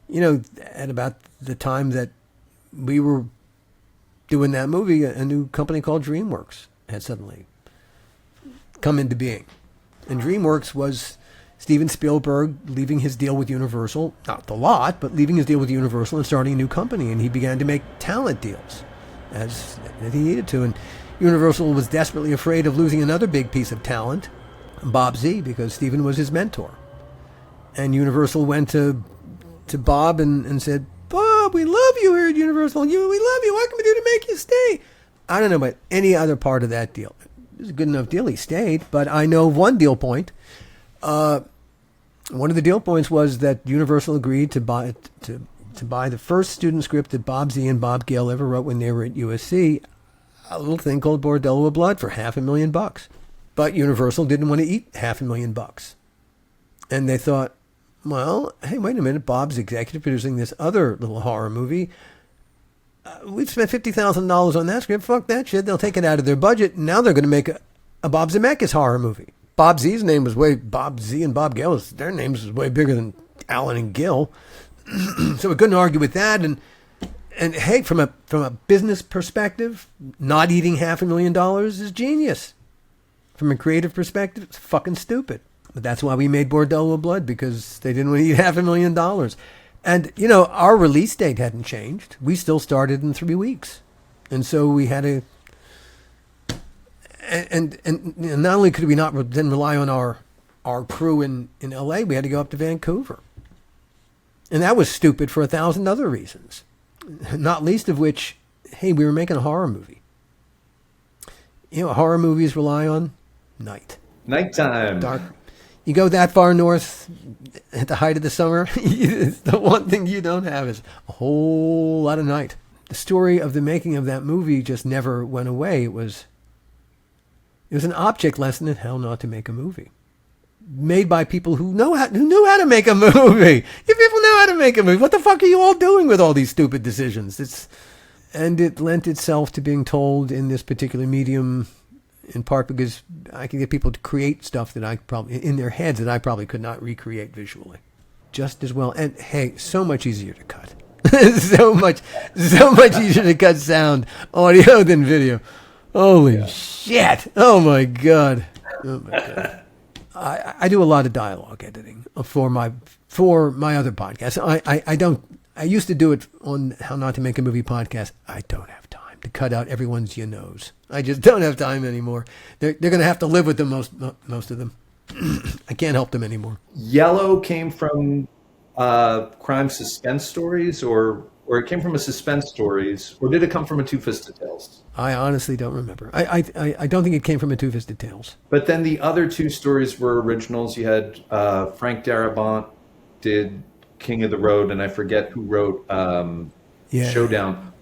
B: At about the time that we were doing that movie, a new company called DreamWorks had suddenly come into being. And DreamWorks was Steven Spielberg leaving his deal with Universal, not the lot, but leaving his deal with Universal and starting a new company. And he began to make talent deals as he needed to. And Universal was desperately afraid of losing another big piece of talent, Bob Z, because Steven was his mentor. And Universal went to Bob and said, "Bob, we love you here at Universal. We love you. What can we do to make you stay?" I don't know about any other part of that deal. It was a good enough deal. He stayed. But I know one deal point. One of the deal points was that Universal agreed to buy the first student script that Bob Z and Bob Gale ever wrote when they were at USC, a little thing called Bordello of Blood, for $500,000. But Universal didn't want to eat $500,000. And they thought, well, hey, wait a minute, Bob's executive producing this other little horror movie. We've spent $50,000 on that script. Fuck that shit. They'll take it out of their budget. Now they're going to make a Bob Zemeckis horror movie. Bob Z and Bob Gale, their names was way bigger than Alan and Gil. So we couldn't argue with that. And hey, from a business perspective, not eating $500,000 is genius. From a creative perspective, it's fucking stupid. But that's why we made Bordello of Blood, because they didn't want to eat $500,000. And, our release date hadn't changed. We still started in 3 weeks. And so we had to... And not only could we not then rely on our crew in LA, we had to go up to Vancouver. And that was stupid for 1,000 other reasons. Not least of which, hey, we were making a horror movie. Horror movies rely on night.
A: Nighttime.
B: Dark. You go that far north at the height of the summer, the one thing you don't have is a whole lot of night. The story of the making of that movie just never went away. It was an object lesson in how not to make a movie. Made by people who knew how to make a movie. You people know how to make a movie. What the fuck are you all doing with all these stupid decisions? And it lent itself to being told in this particular medium, in part because I can get people to create stuff that I probably, in their heads, that I probably could not recreate visually. Just as well. And hey, so much easier to cut. so much easier to cut sound, audio than video. Holy shit. Oh my God. I do a lot of dialogue editing for my other podcasts. I used to do it on How Not to Make a Movie podcast. I don't have time to cut out everyone's you knows. I just don't have time anymore. They're going to have to live with them, most of them. I can't help them anymore.
A: Yellow came from crime suspense stories, or or it came from a suspense stories, or did it come from a Two-Fisted Tales?
B: I honestly don't remember. I don't think it came from a Two-Fisted Tales.
A: But then the other two stories were originals. You had Frank Darabont did King of the Road, and I forget who wrote
B: Yeah.
A: Showdown.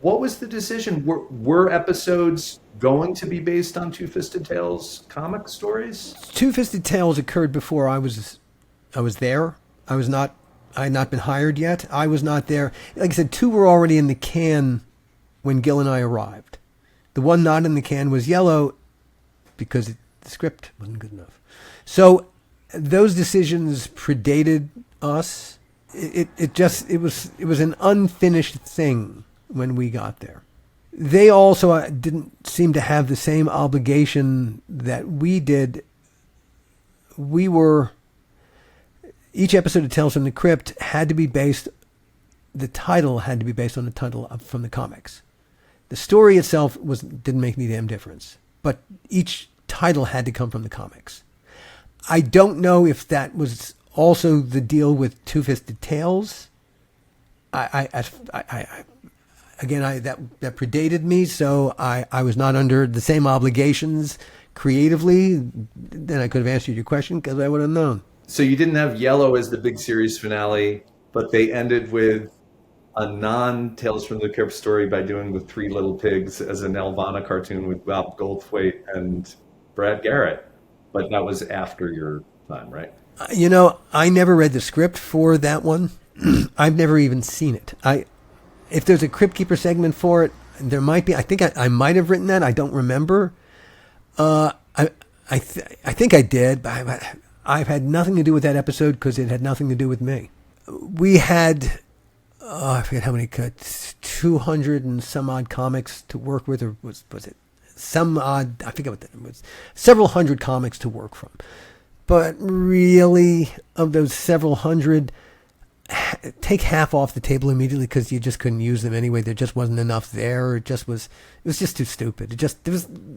A: What was the decision? Were episodes going to be based on Two-Fisted Tales comic stories?
B: Two-Fisted Tales occurred before I was there. I had not been hired yet. I was not there. Like I said, two were already in the can when Gil and I arrived. The one not in the can was Yellow because the script wasn't good enough. So those decisions predated us. It was an unfinished thing when we got there. They also didn't seem to have the same obligation that we did. Each episode of Tales from the Crypt had to be based, the title had to be based on the title from the comics. The story itself didn't make any damn difference, but each title had to come from the comics. I don't know if that was also the deal with Two-Fisted Tales. That predated me, so I was not under the same obligations creatively. Then I could have answered your question because I would have known.
A: So you didn't have Yellow as the big series finale, but they ended with a non-Tales from the Crypt story by doing the Three Little Pigs as a Nelvana cartoon with Bob Goldthwait and Brad Garrett. But that was after your time, right?
B: I never read the script for that one. I've never even seen it. If there's a Crypt Keeper segment for it, there might be. I think I might have written that. I don't remember. I think I did, but I've had nothing to do with that episode because it had nothing to do with me. We had, I forget how many, 200 and some odd comics to work with, or was it some odd, I forget what that was, several hundred comics to work from. But really, of those several hundred, take half off the table immediately because you just couldn't use them anyway. There just wasn't enough there. It was just too stupid.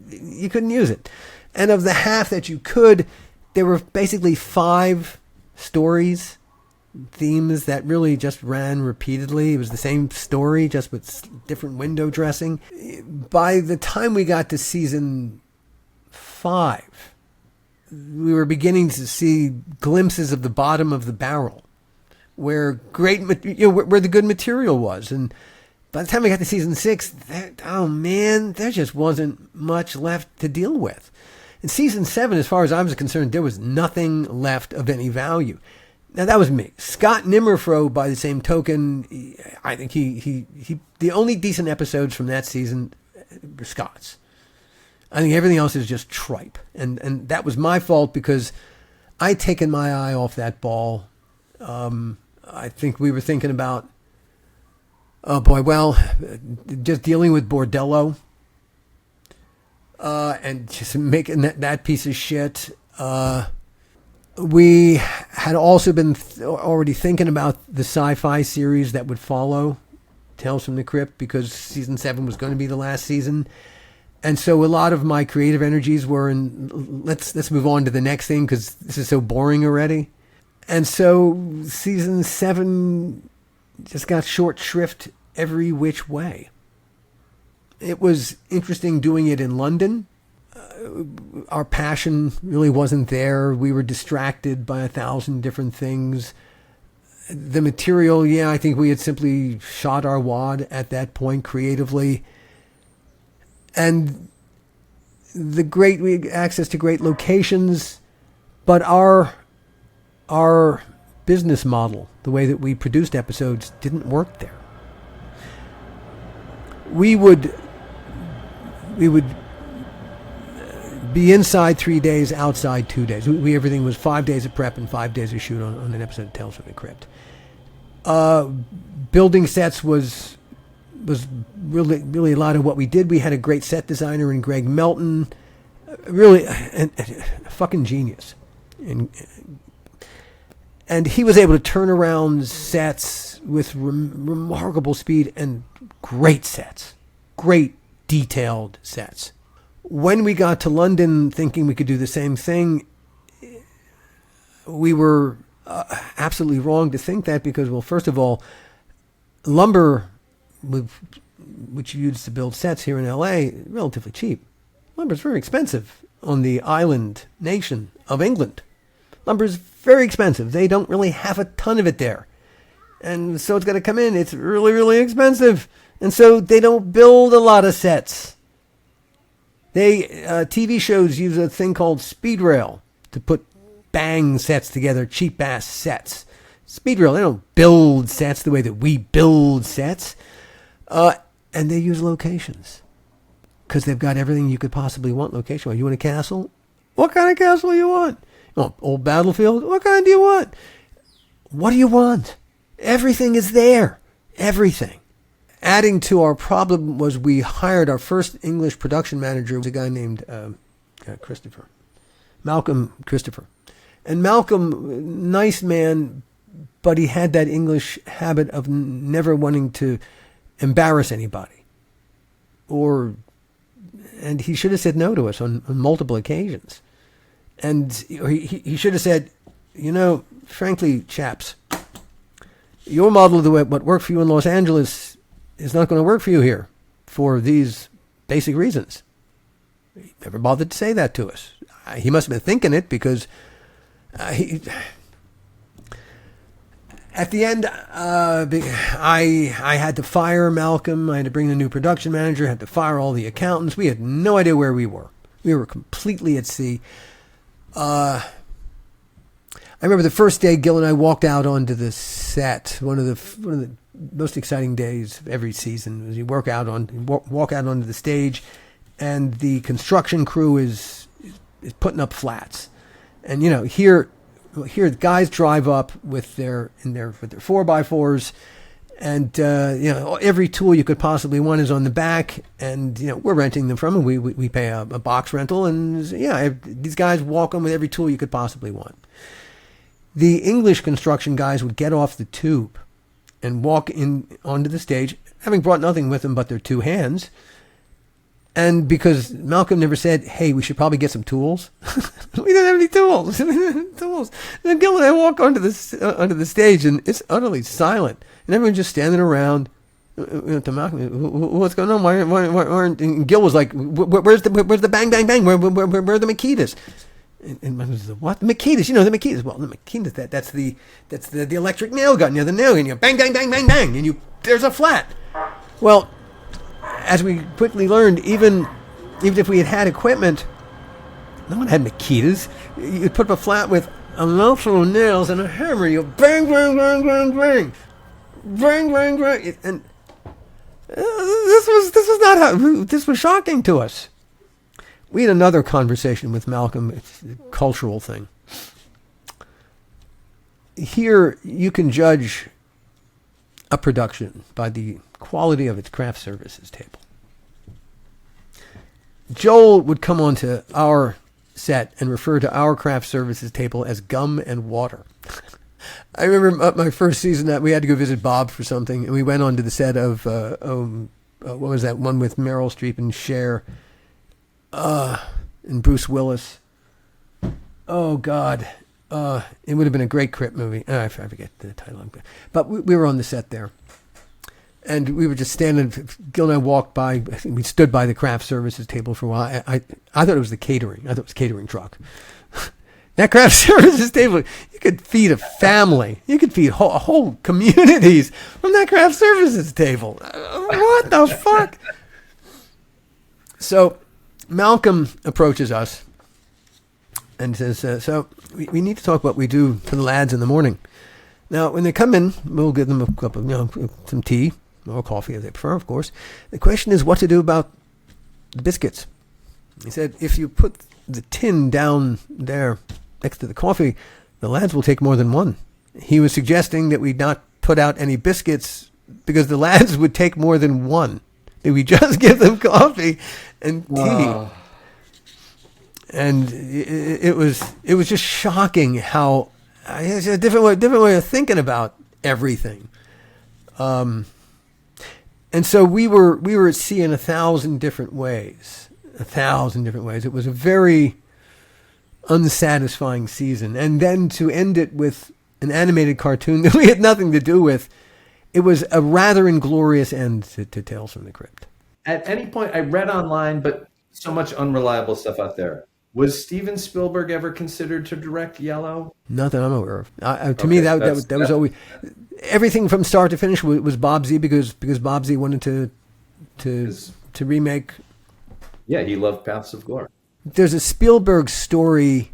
B: You couldn't use it. And of the half that you could, there were basically 5 stories, themes that really just ran repeatedly. It was the same story, just with different window dressing. By the time we got to season 5, we were beginning to see glimpses of the bottom of the barrel, where where the good material was. And by the time we got to season 6, there just wasn't much left to deal with. In season 7, as far as I was concerned, there was nothing left of any value. Now, that was me. Scott Nimmerfro, by the same token, I think the only decent episodes from that season were Scott's. I think everything else is just tripe. And that was my fault because I'd taken my eye off that ball. I think we were thinking about, just dealing with Bordello. And just making that piece of shit. We had also been already thinking about the sci-fi series that would follow Tales from the Crypt because season 7 was going to be the last season. And so a lot of my creative energies were in, let's move on to the next thing because this is so boring already. And so season 7 just got short shrift every which way. It was interesting doing it in London. Our passion really wasn't there. We were distracted by 1,000 different things. The material, I think we had simply shot our wad at that point creatively. And we had access to great locations, but our business model, the way that we produced episodes, didn't work there. We would be inside 3 days, outside 2 days. Everything was 5 days of prep and 5 days of shoot on an episode of Tales from the Crypt. Building sets was really a lot of what we did. We had a great set designer in Greg Melton, really a fucking genius. And he was able to turn around sets with remarkable speed and great sets, great detailed sets. When we got to London thinking we could do the same thing, we were absolutely wrong to think that because, well, first of all, lumber, which you use to build sets here in LA, relatively cheap. Lumber is very expensive on the island nation of England. Lumber is very expensive. They don't really have a ton of it there. And so it's going to come in. It's really, really expensive. And so they don't build a lot of sets. TV shows use a thing called speed rail to put bang sets together, cheap ass sets. Speed rail, they don't build sets the way that we build sets. And they use locations because they've got everything you could possibly want location-wise. You want a castle? What kind of castle do you want? Oh, old battlefield? What kind do you want? What do you want? Everything is there. Everything. Adding to our problem was we hired our first English production manager, was a guy named Christopher. Malcolm Christopher. And Malcolm, nice man, but he had that English habit of never wanting to embarrass anybody. And he should have said no to us on multiple occasions. And he should have said, frankly, chaps, your model of the way what worked for you in Los Angeles is not going to work for you here for these basic reasons. He never bothered to say that to us. He must have been thinking it because at the end, I had to fire Malcolm. I had to bring in a new production manager. I had to fire all the accountants. We had no idea where we were. We were completely at sea. I remember the first day Gil and I walked out onto the set. One of the most exciting days of every season was you walk out onto the stage, and the construction crew is putting up flats, and here the guys drive up with their 4x4s, and every tool you could possibly want is on the back, and we're renting them from them. We pay a box rental, and these guys walk on with every tool you could possibly want. The English construction guys would get off the tube and walk in onto the stage, having brought nothing with them but their two hands. And because Malcolm never said, hey, we should probably get some tools. We don't have any tools. Then Gil and I walk onto the stage, and it's utterly silent. And everyone's just standing around. To Malcolm, what's going on? Why aren't... And Gil was like, where's the bang, bang, bang? Where are the Makitas? And Malcolm said, what? The Makitas. The Makitas. Well, the Makitas, that's the electric nail gun. The nail gun. Bang, bang, bang, bang, bang. And there's a flat. Well, as we quickly learned, even if we had equipment, no one had Makitas. You'd put up a flat with a mouthful of nails and a hammer. You bang, bang, bang, bang, bang, bang, bang, bang, and this was shocking to us. We had another conversation with Malcolm. It's a cultural thing. Here, you can judge a production by the quality of its craft services table. Joel would come onto our set and refer to our craft services table as gum and water. I remember my first season that we had to go visit Bob for something, and we went onto the set of what was that one with Meryl Streep and Cher, and Bruce Willis. Oh God, it would have been a great Crypt movie. I forget the title, but we were on the set there. And we were just standing. Gil and I walked by. We stood by the craft services table for a while. I thought it was the catering. I thought it was a catering truck. That craft services table, you could feed a family. You could feed whole communities from that craft services table. What the fuck? So Malcolm approaches us and says, so we need to talk what we do for the lads in the morning. Now, when they come in, we'll give them a cup of some tea. Or coffee, as they prefer, of course. The question is what to do about the biscuits. He said, if you put the tin down there next to the coffee, the lads will take more than one. He was suggesting that we not put out any biscuits because the lads would take more than one. That we just give them coffee and tea. Wow. And it was just shocking how it's a different way of thinking about everything. And so we were at sea in 1,000 different ways. 1,000 different ways. It was a very unsatisfying season. And then to end it with an animated cartoon that we had nothing to do with, it was a rather inglorious end to Tales from the Crypt.
A: At any point, I read online, but so much unreliable stuff out there. Was Steven Spielberg ever considered to direct Yellow?
B: Not that I'm aware of. To me, that was always everything from start to finish was Bob Z because Bob Z wanted to remake.
A: Yeah, he loved Paths of Glory.
B: There's a Spielberg story.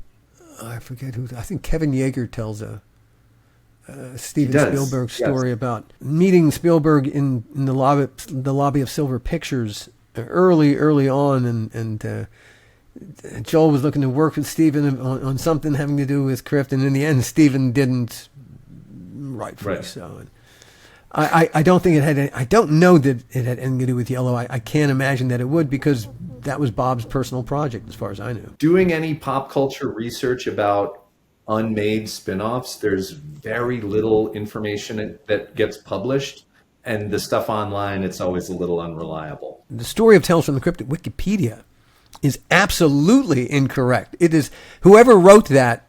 B: I forget who. I think Kevin Yeager tells a Steven Spielberg story about meeting Spielberg in the lobby of Silver Pictures early on, and Joel was looking to work with Steven on something having to do with Crypt, and in the end, Steven didn't. Rightfully so. And I don't think it had. I don't know that it had anything to do with Yellow. I can't imagine that it would, because that was Bob's personal project, as far as I knew.
A: Doing any pop culture research about unmade spin-offs, there's very little information that gets published, and the stuff online, it's always a little unreliable.
B: The story of Tales from the Crypt at Wikipedia is absolutely incorrect. It is, whoever wrote that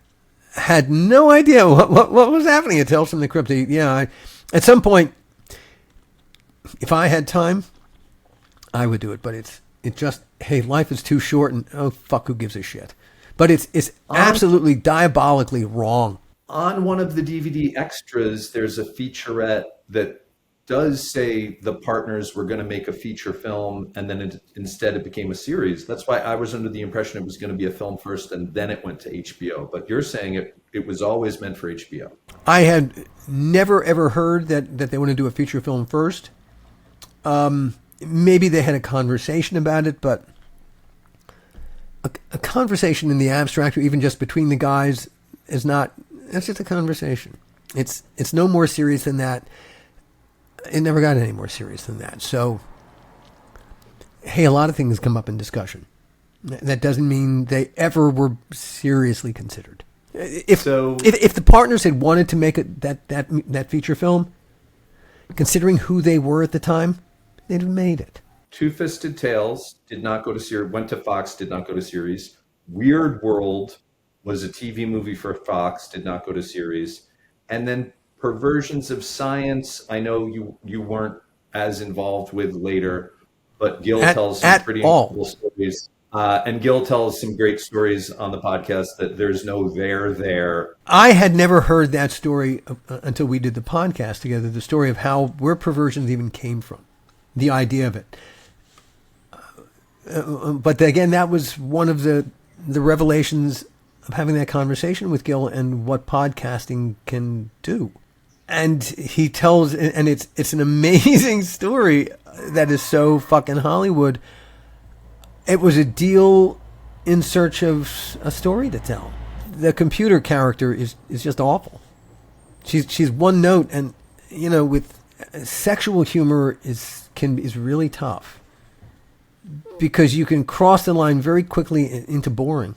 B: had no idea what was happening at Tales from the Crypt. At some point, if I had time, I would do it. But it just, hey, life is too short, and oh fuck, who gives a shit? But it's absolutely diabolically wrong.
A: On one of the DVD extras, there's a featurette that does say the partners were going to make a feature film, and then instead it became a series. That's why I was under the impression it was going to be a film first, and then it went to HBO. But you're saying it was always meant for HBO.
B: I had never, ever heard that they want to do a feature film first. Maybe they had a conversation about it, but a conversation in the abstract, or even just between the guys, it's just a conversation. It's no more serious than that. It never got any more serious than that. So, hey, a lot of things come up in discussion. That doesn't mean they ever were seriously considered. If the partners had wanted to make that feature film, considering who they were at the time, they'd have made it.
A: Two-Fisted Tales did not go to series, went to Fox, did not go to series. Weird World was a TV movie for Fox, did not go to series. And then Perversions of Science, I know you weren't as involved with later, but Gil tells some pretty incredible stories. And Gil tells some great stories on the podcast that there's no there.
B: I had never heard that story until we did the podcast together, the story of where Perversions even came from, the idea of it. But again, that was one of the revelations of having that conversation with Gil and what podcasting can do. And he tells, and it's an amazing story that is so fucking Hollywood. It was a deal in search of a story to tell. The computer character is just awful. She's one note, and with sexual humor is really tough, because you can cross the line very quickly into boring.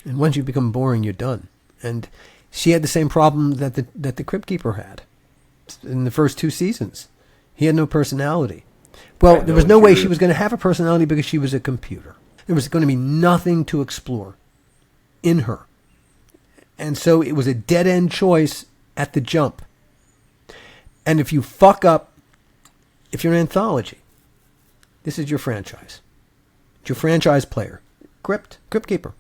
B: And once you become boring, you're done. And she had the same problem that the Crypt Keeper had in the first 2 seasons. He had no personality. Well, there was no way she was going to have a personality because she was a computer. There was going to be nothing to explore in her. And so it was a dead-end choice at the jump. And if you fuck up, if you're an anthology, this is your franchise. It's your franchise player. Crypt Keeper.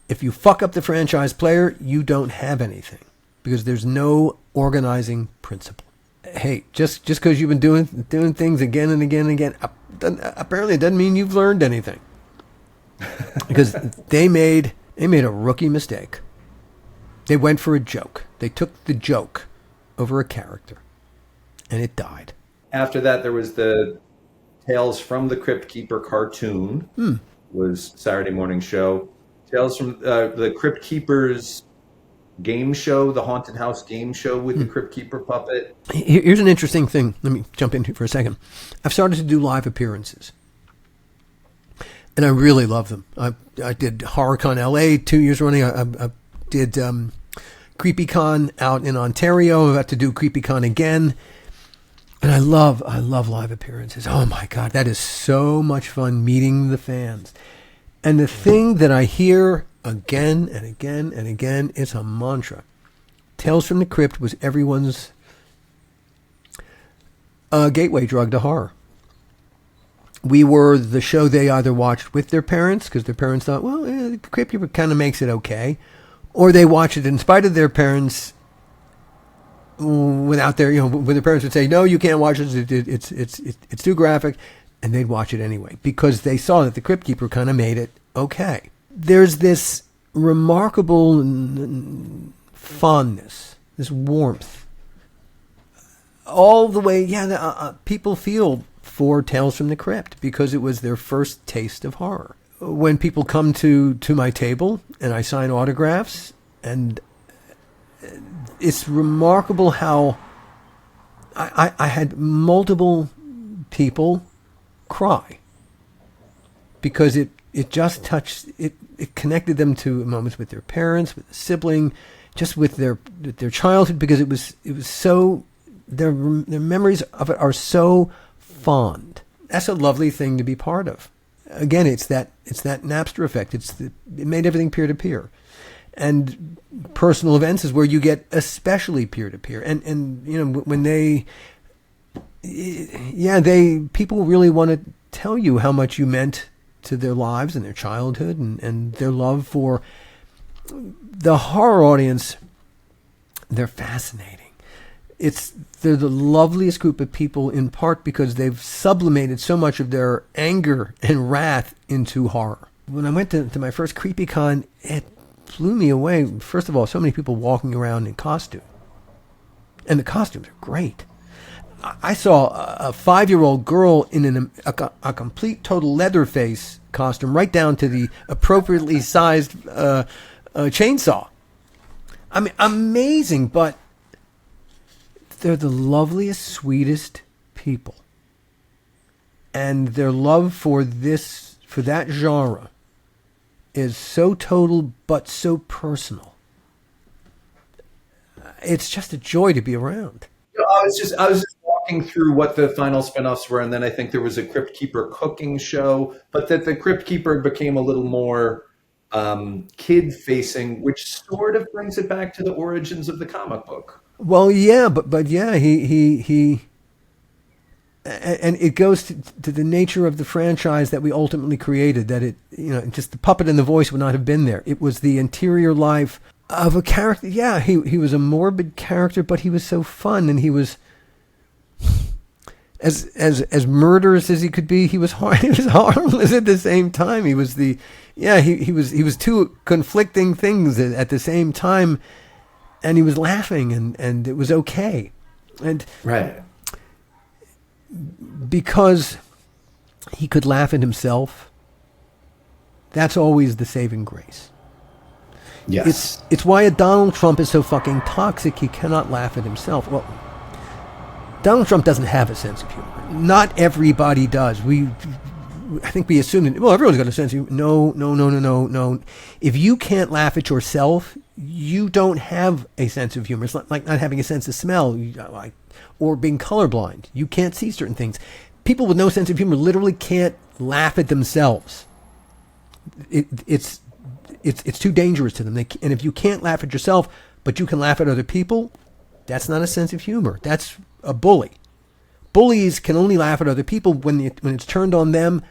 B: If you fuck up the franchise player, you don't have anything, because there's no organizing principle. Hey, just because you've been doing things again and again and again, apparently it doesn't mean you've learned anything. Because they made a rookie mistake. They went for a joke. They took the joke over a character, and it died.
A: After that, there was the Tales from the Crypt Keeper cartoon. Was Saturday morning show. Tales from the Crypt Keeper's game show, the Haunted House game show with the Crypt Keeper puppet.
B: Here's an interesting thing. Let me jump in here for a second. I've started to do live appearances, and I really love them. I did HorrorCon LA 2 years running. I did CreepyCon out in Ontario. I'm about to do CreepyCon again. And I love live appearances. Oh my God, that is so much fun, meeting the fans. And the thing that I hear again and again and again, it's a mantra. Tales from the Crypt was everyone's gateway drug to horror. We were the show they either watched with their parents because their parents thought, well, the Crypt Keeper kind of makes it okay, or they watched it in spite of their parents. Without their, when their parents would say, no, you can't watch it, it's too graphic, and they'd watch it anyway because they saw that the Crypt Keeper kind of made it okay. There's this remarkable fondness, this warmth, all the way. People feel for Tales from the Crypt because it was their first taste of horror. When people come to my table and I sign autographs, and it's remarkable how I had multiple people cry because it just touched it. It connected them to moments with their parents, with a sibling, just with their childhood, because it was so their memories of it are so fond. That's a lovely thing to be part of. Again, it's that Napster effect. It made everything peer to peer. And personal events is where you get especially peer to peer. And when people really want to tell you how much you meant to their lives and their childhood and their love for the horror audience. They're fascinating. They're the loveliest group of people, in part because they've sublimated so much of their anger and wrath into horror. When I went to my first CreepyCon, it blew me away. First of all, so many people walking around in costume. And the costumes are great. I saw a 5-year-old girl in a complete total Leatherface costume, right down to the appropriately sized chainsaw. I mean, amazing, but they're the loveliest, sweetest people. And their love for that genre is so total but so personal. It's just a joy to be around.
A: I was just walking through what the final spinoffs were, and then I think there was a Crypt Keeper cooking show, but that the Crypt Keeper became a little more kid facing, which sort of brings it back to the origins of the comic book.
B: Well, yeah, but yeah, he and it goes to the nature of the franchise that we ultimately created. That just the puppet and the voice would not have been there. It was the interior life of a character. Yeah, he was a morbid character, but he was so fun, and he was as murderous as he could be. He was he was harmless at the same time. He was he was two conflicting things at the same time, and he was laughing, and it was okay, and
A: right.
B: Because he could laugh at himself, that's always the saving grace.
A: Yes.
B: It's why a Donald Trump is so fucking toxic. He cannot laugh at himself. Well, Donald Trump doesn't have a sense of humor. Not everybody does. I think we assume that, well, everyone's got a sense of humor. No. If you can't laugh at yourself, you don't have a sense of humor. It's like not having a sense of smell, or being colorblind. You can't see certain things. People with no sense of humor literally can't laugh at themselves. It's too dangerous to them. And if you can't laugh at yourself, but you can laugh at other people, that's not a sense of humor. That's a bully. Bullies can only laugh at other people when it's turned on them.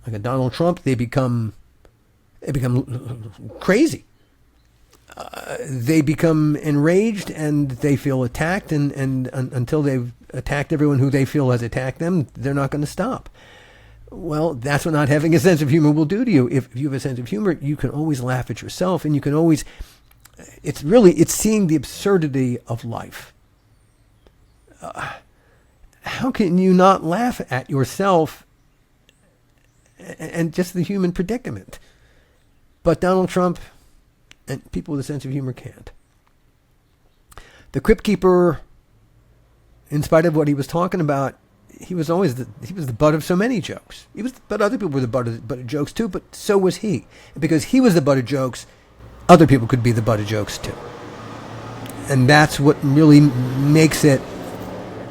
B: Like a Donald Trump, they become crazy. They become enraged and they feel attacked, and until they've attacked everyone who they feel has attacked them, they're not going to stop. Well, that's what not having a sense of humor will do to you. If you have a sense of humor, you can always laugh at yourself, and you can always, it's seeing the absurdity of life. How can you not laugh at yourself and just the human predicament? But Donald Trump and people with a sense of humor can't. The Crypt Keeper, in spite of what he was talking about, he was the butt of so many jokes. But other people were the butt of jokes too, but so was he. And because he was the butt of jokes, other people could be the butt of jokes too. And that's what really makes it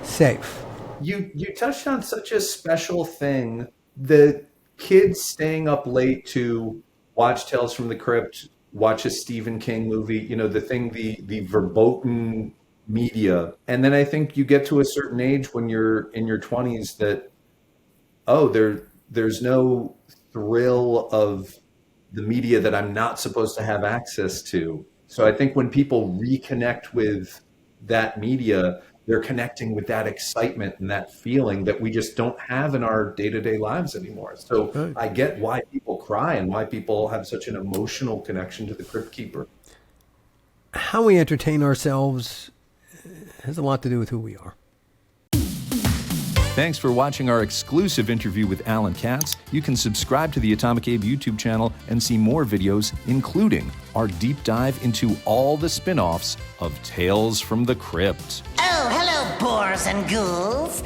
B: safe.
A: You touched on such a special thing. The kids staying up late to watch Tales from the Crypt watch a Stephen King movie, the verboten media. And then I think you get to a certain age when you're in your 20s that, there's no thrill of the media that I'm not supposed to have access to. So I think when people reconnect with that media, they're connecting with that excitement and that feeling that we just don't have in our day-to-day lives anymore. So
B: Right.
A: I get why people cry and why people have such an emotional connection to the Crypt Keeper.
B: How we entertain ourselves has a lot to do with who we are.
C: Thanks for watching our exclusive interview with Alan Katz. You can subscribe to the Atomic Abe YouTube channel and see more videos, including our deep dive into all the spin-offs of Tales from the Crypt.
D: Oh, hello, boars and ghouls.